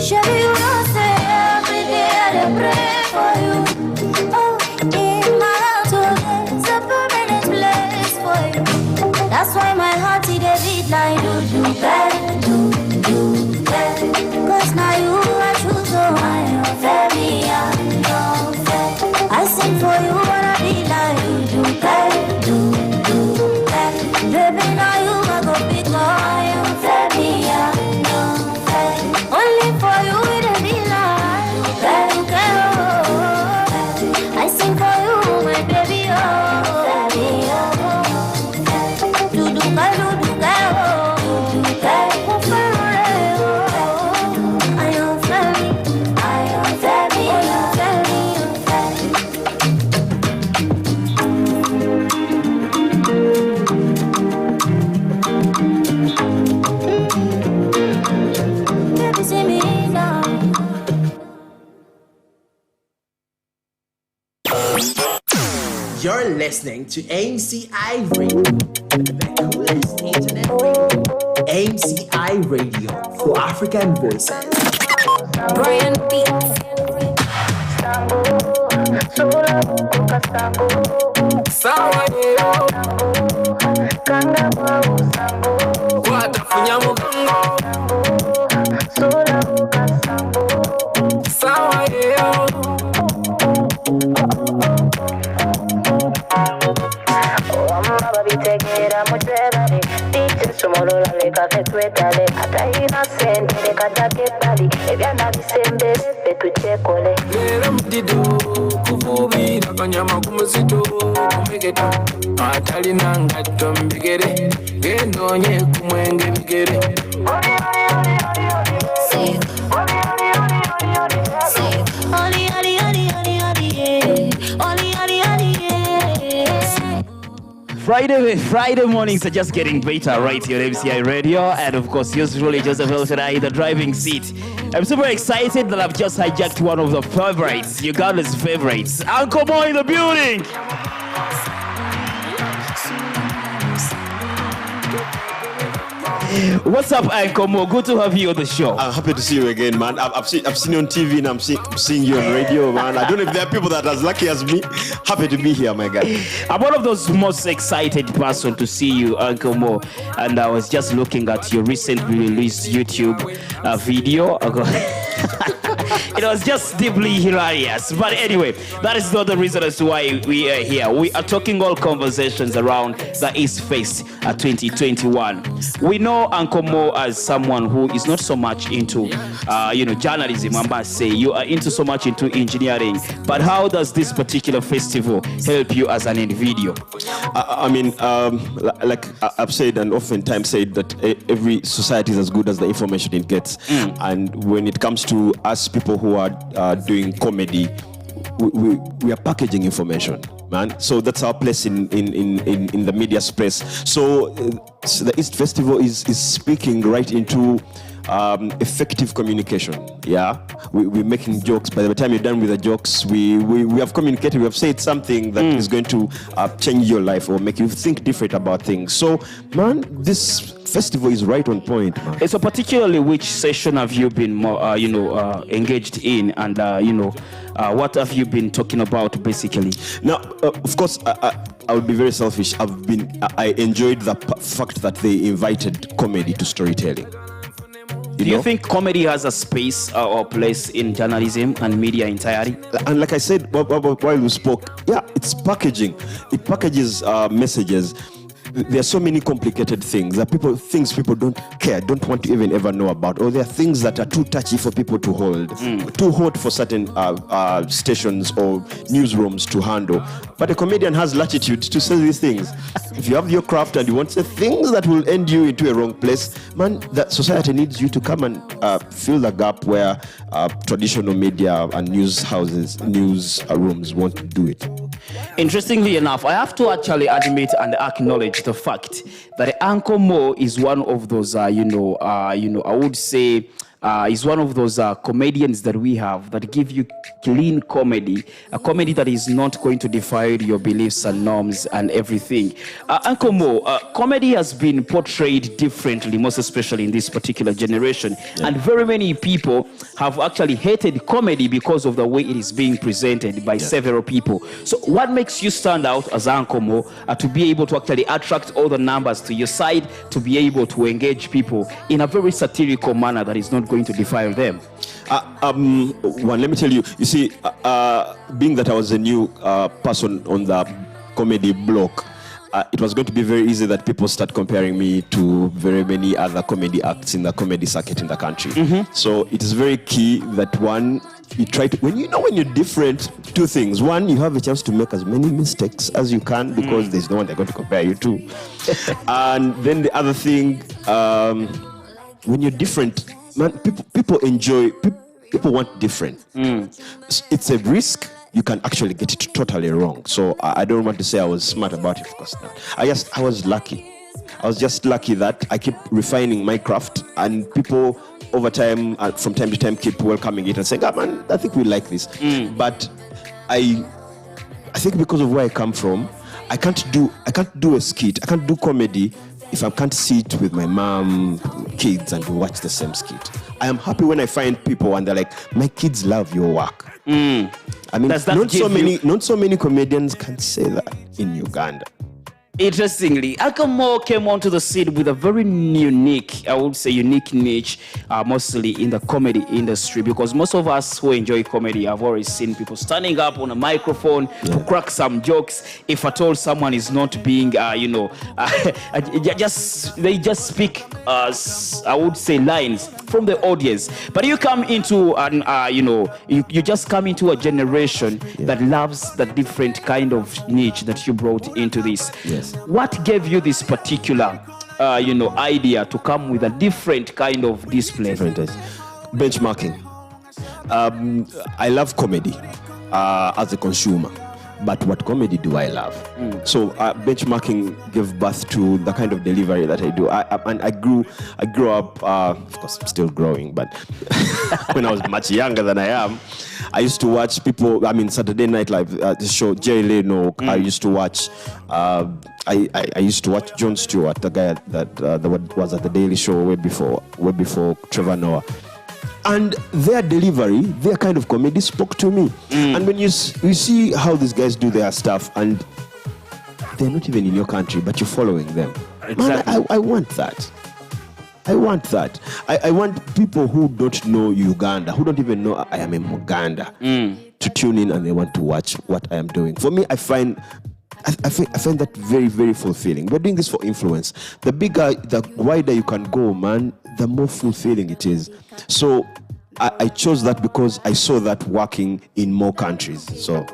Shabby, you know say every day I dey pray for you. Oh, in my heart, oh, there's a permanent place for you. That's why my heart it dey beat like do bad, do bad. 'Cause now you I choose, so I am very young. I sing for you wanna be like do bad, do bad. Baby now you I go big, I am very young. Only for you it be like bad, oh. I sing for you my baby, oh. Very young. Do bad, oh. Do bad, oh. I am very Baby, see me now. You're listening to AMCI Radio, the coolest internet radio. AMCI Radio for African voices. Brian Beats. Sawa yo kanga kwa usango watafunya mugongo sawa yo wamma babitegera mutebale DJ somolola leka fetwetale atayina sente leka takebali ebyana bisembere fetuchekole lero mdido kuvubira kanyama kumuzito kumegeta atalina ngatto mbigere gendonye kumwenge bigere Friday mornings are just getting better right here on MCI Radio, and of course, yours truly, Joseph L. Shaddai, in the driving seat. I'm super excited that I've just hijacked one of the favorites, Uganda's favorites, Uncle Mo in the building. What's up, Uncle Mo? Good to have you on the show. I'm happy to see you again, man. I've seen you on TV and I'm seeing you on radio, man. I don't know if there are people that are as lucky as me. Happy to be here, my guy. I'm one of those most excited person to see you, Uncle Mo. And I was just looking at your recently released YouTube video. It was just deeply hilarious. But anyway, that is not the reason as to why we are here. We are talking all conversations around the East Face 2021. We know Uncle Mo as someone who is not so much into, journalism. I must say, you are into so much into engineering. But how does this particular festival help you as an individual? Like I've said and oftentimes said that every society is as good as the information it gets. And when it comes to us people who are doing comedy, we are packaging information, man. So that's our place in the media space. So the East Festival is speaking right into effective communication. Yeah, we're making jokes. By the time you're done with the jokes, we have communicated. We have said something that is going to change your life or make you think different about things. So, man, this festival is right on point, man. So particularly, which session have you been more, engaged in, and what have you been talking about basically? Now, of course, I would be very selfish. I enjoyed the fact that they invited comedy to storytelling. Do you think comedy has a space or place in journalism and media entirely? And like I said while we spoke, yeah, it's packaging. It packages messages. There are so many complicated things that things people don't want to even ever know about, or there are things that are too touchy for people to hold, too hot for certain stations or newsrooms to handle. But a comedian has latitude to say these things. If you have your craft and you want to say things that will end you into a wrong place, man, that society needs you to come and fill the gap where traditional media and news rooms won't do it. Interestingly enough, I have to actually admit and acknowledge the fact that Uncle Mo is one of those, I would say, is one of those comedians that we have that give you clean comedy, a comedy that is not going to defy your beliefs and norms and everything. Uncle Mo, comedy has been portrayed differently, most especially in this particular generation. Yeah. And very many people have actually hated comedy because of the way it is being presented by several people. So what makes you stand out as Uncle Mo to be able to actually attract all the numbers to your side, to be able to engage people in a very satirical manner that is not going to defile them? Let me tell you, see, being that I was a new person on the comedy block, it was going to be very easy that people start comparing me to very many other comedy acts in the comedy circuit in the country. So it is very key that one, you try to, when you're different, two things. One, you have a chance to make as many mistakes as you can because there's no one they're going to compare you to. And then the other thing, when you're different, man, people enjoy, people want different. It's a risk. You can actually get it totally wrong. So I don't want to say I was smart about it, of course not. I was lucky. I was just lucky that I keep refining my craft, and people over time, from time to time, keep welcoming it and saying, man, I think we like this. But I think because of where I come from, I can't do a skit. I can't do comedy if I can't sit with my mom, kids, and watch the same skit. I am happy when I find people and they're like, my kids love your work. I mean, not so many comedians can say that in Uganda. Interestingly, Uncle Mo came onto the scene with a very unique niche, mostly in the comedy industry, because most of us who enjoy comedy have already seen people standing up on a microphone to crack some jokes. If at all someone is not being, they just speak, I would say, lines from the audience. But you come into, you just come into a generation that loves the different kind of niche that you brought into this. Yes. What gave you this particular, idea to come with a different kind of display? Benchmarking. I love comedy as a consumer. but what comedy do I love? So benchmarking gave birth to the kind of delivery that I do. And I grew up, of course, I'm still growing, but when I was much younger than I am, I used to watch people, Saturday Night Live, the show, Jerry Leno. I used to watch, I used to watch Jon Stewart, the guy that was at the Daily Show way before Trevor Noah. And their delivery, their kind of comedy spoke to me. And when you see how these guys do their stuff, and they're not even in your country, but you're following them. Exactly. Man, I want that. I want that. I want people who don't know Uganda, who don't even know I am in Uganda, to tune in and they want to watch what I am doing. For me, I find that very, very fulfilling. We're doing this for influence. The wider you can go, man, the more fulfilling it is. So I chose that because I saw that working in more countries. So.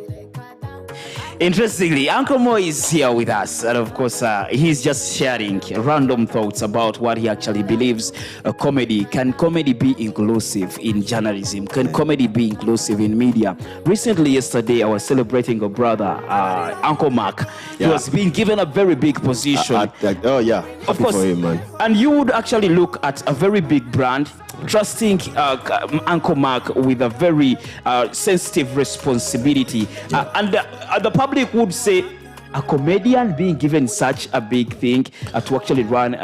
Interestingly, Uncle Mo is here with us, and of course, he's just sharing random thoughts about what he actually believes. Can comedy be inclusive in journalism? Can comedy be inclusive in media? Recently, yesterday, I was celebrating a brother, Uncle Mark. He was being given a very big position. Happy of course, for him, man. And you would actually look at a very big brand, trusting Uncle Mark with a very sensitive responsibility, and the public would say a comedian being given such a big thing to actually run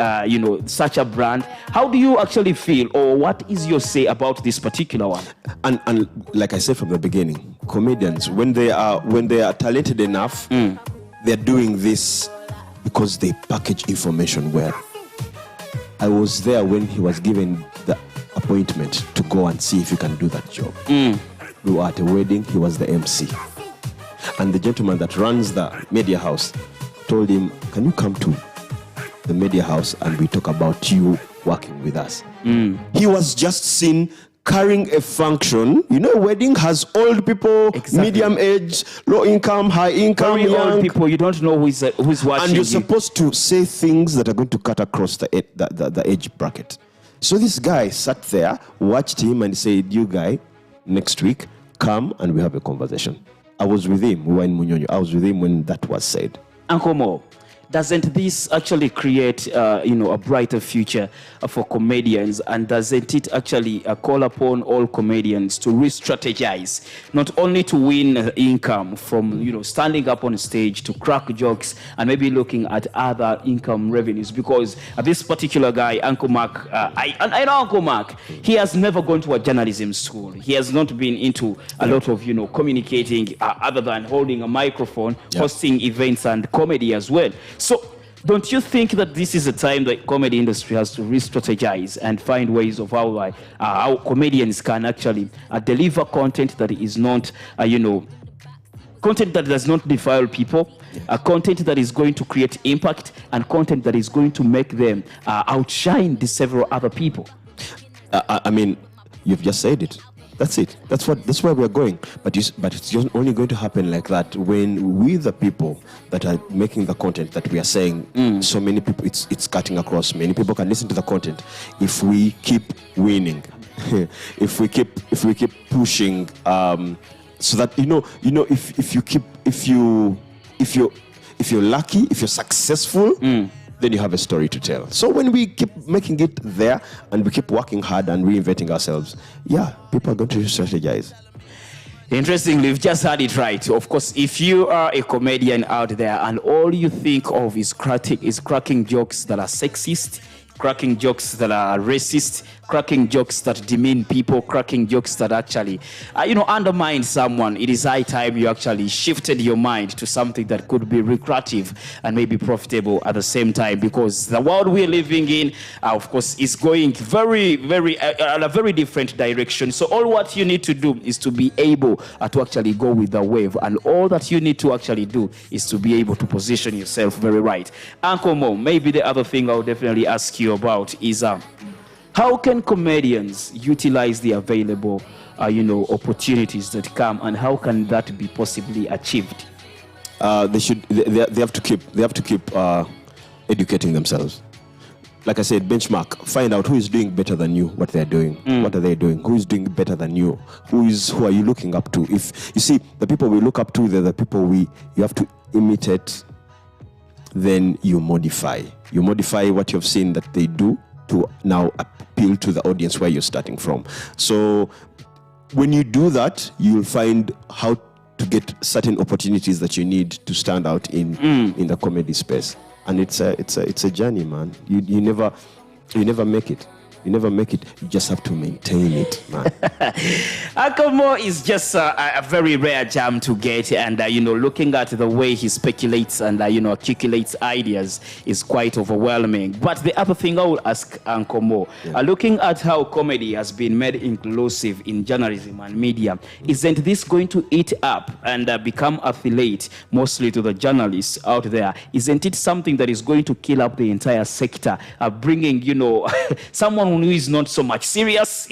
such a brand. How do you actually feel, or what is your say about this particular one? And like I said from the beginning, comedians, when they are talented enough, they're doing this because they package information well. I was there when he was given the appointment to go and see if he can do that job. We were at a wedding, he was the MC. And the gentleman that runs the media house told him, can you come to the media house and we talk about you working with us? He was just seen carrying a function. You know, a wedding has old people, medium age, low income, high income, very young old people. You don't know who's watching. And you're supposed to say things that are going to cut across the age bracket. So this guy sat there, watched him and said, you guy, next week, come and we have a conversation. I was with him. We were in Munyonyo. I was with him when that was said. Uncle Mo, doesn't this actually create, a brighter future for comedians? And doesn't it actually call upon all comedians to re-strategize, not only to win income from, standing up on stage to crack jokes and maybe looking at other income revenues? Because this particular guy, Uncle Mark, I know Uncle Mark, he has never gone to a journalism school. He has not been into a lot of, communicating other than holding a microphone, hosting events and comedy as well. So don't you think that this is a time that comedy industry has to re-strategize and find ways of how comedians can actually deliver content that is not, content that does not defile people, content that is going to create impact, and content that is going to make them outshine the several other people? You've just said it. That's it. That's where we're going. But it's just only going to happen like that when we, the people that are making the content that we are saying, so many people, it's cutting across. Many people can listen to the content if we keep winning, if we keep pushing, so that if you're lucky, if you're successful. Then you have a story to tell. So when we keep making it there and we keep working hard and reinventing ourselves, people are going to strategize. Interestingly, you've just had it right. Of course, if you are a comedian out there and all you think of is cracking jokes that are sexist, cracking jokes that are racist, cracking jokes that demean people, cracking jokes that actually, undermine someone, it is high time you actually shifted your mind to something that could be lucrative and maybe profitable at the same time, because the world we're living in, of course, is going very, very, a very different direction. So all what you need to do is to be able to actually go with the wave, and all that you need to actually do is to be able to position yourself very right. Uncle Mo, maybe the other thing I'll definitely ask you about is how can comedians utilize the available opportunities that come, and how can that be possibly achieved? They have to keep educating themselves. like I said, benchmark. Find out who is doing better than you, what they're doing. What are they doing? Who is doing better than you? Who are you looking up to? If you see the people we look up to, they're the people you have to imitate. Then you modify. You modify what you've seen that they do to now appeal to the audience where you're starting from. So when you do that, you'll find how to get certain opportunities that you need to stand out in the comedy space. And it's a journey, man. You never make it. You never make it. You just have to maintain it, man. Uncle Mo is just a very rare jam to get, and looking at the way he speculates and articulates ideas is quite overwhelming. But the other thing I will ask Uncle Mo, looking at how comedy has been made inclusive in journalism and media, isn't this going to eat up and become affiliate mostly to the journalists out there? Isn't it something that is going to kill up the entire sector, bringing someone who is not so much serious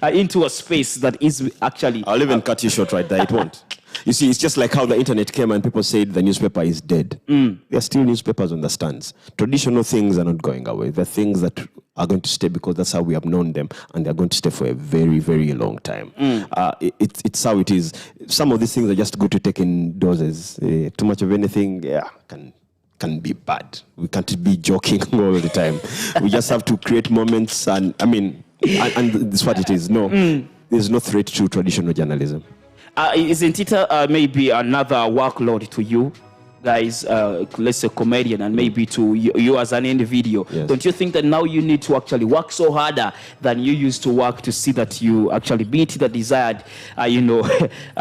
into a space that is actually... I'll even cut you short right there. It won't. You see, it's just like how the internet came and people said the newspaper is dead. There are still newspapers on the stands. Traditional things are not going away. They're things that are going to stay because that's how we have known them, and they're going to stay for a very, very long time. It's how it is. Some of these things are just good to take in doses. Too much of anything, can be bad. We can't be joking all the time. We just have to create moments, and that's what it is. No, there's no threat to traditional journalism. Isn't it maybe another workload to you guys, let's say comedian, and maybe to you as an individual? Yes. Don't you think that now you need to actually work so harder than you used to work to see that you actually meet the desired,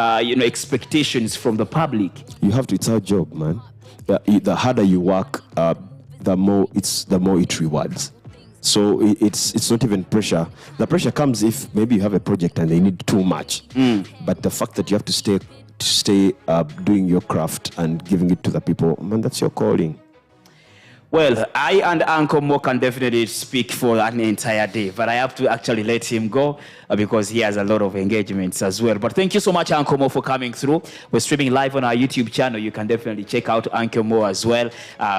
expectations from the public? You have to. It's our job, man. The harder you work, the more it rewards. So it's not even pressure. The pressure comes if maybe you have a project and they need too much. But the fact that you have to stay doing your craft and giving it to the people, man, that's your calling. Well, I and Uncle Mo can definitely speak for an entire day, but I have to actually let him go because he has a lot of engagements as well. But thank you so much, Uncle Mo, for coming through. We're streaming live on our YouTube channel. You can definitely check out Uncle Mo as well.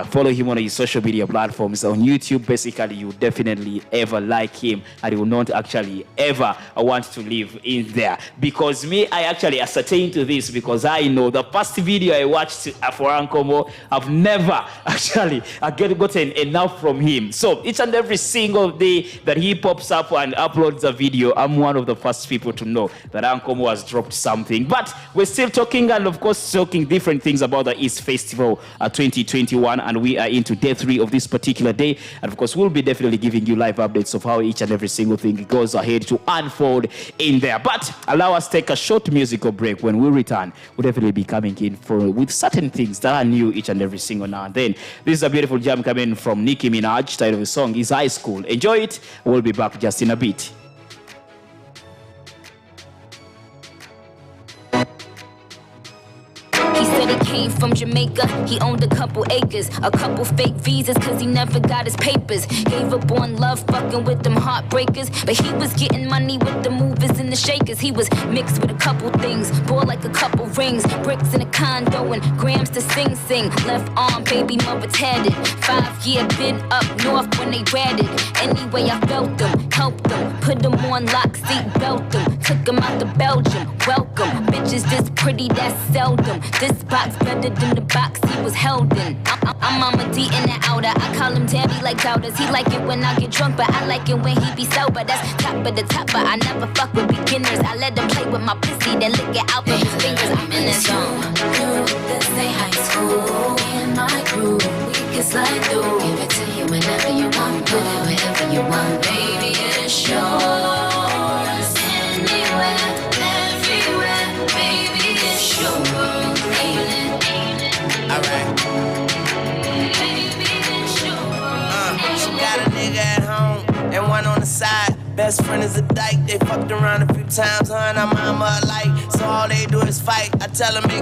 Follow him on his social media platforms. On YouTube, basically, you definitely ever like him, and you will not actually ever want to live in there. Because me, I actually ascertained to this because I know the first video I watched for Uncle Mo, I've never actually gotten enough from him. So each and every single day that he pops up and uploads a video, I'm one of the first people to know that Uncle Mo has dropped something. But we're still talking, and of course talking different things about the East Festival 2021, and we are into day 3 of this particular day, and of course we'll be definitely giving you live updates of how each and every single thing goes ahead to unfold in there. But allow us take a short musical break. When we return, we'll definitely be coming in with certain things that are new each and every single now and then. This is a beautiful jam coming from Nicki Minaj. Title of the song is High School. Enjoy it. We'll be back just in a bit. He said he came from Jamaica, he owned a couple acres, a couple fake visas cause he never got his papers. Gave up on love, fucking with them heartbreakers, but he was getting money with the movers and the shakers. He was mixed with a couple things, bought like a couple rings, bricks in a condo and grams to sing. Left arm, baby mother tatted, 5-year been up north when they ratted. Anyway, I felt them, helped them, put them on lock, seat belt them, took them out to Belgium, welcome. Bitches this pretty, that's seldom. This box better than the box he was held in. I'm Mama D in the outer. I call him Tabby like doubters. He like it when I get drunk, but I like it when he be sober. That's top of the top, but I never fuck with beginners. I let them play with my pussy, then lick it out with his fingers. I'm in the zone. This ain't high school. Me and my crew, we can slide through. Give it to you whenever you want, put it wherever you want. Baby, it's yours. Anywhere, everywhere. Baby, it's your world. Alright. She got a nigga at home and one on the side. Best friend is a dyke. They fucked around a few times, her and her mama alike. So all they do is fight. I tell her make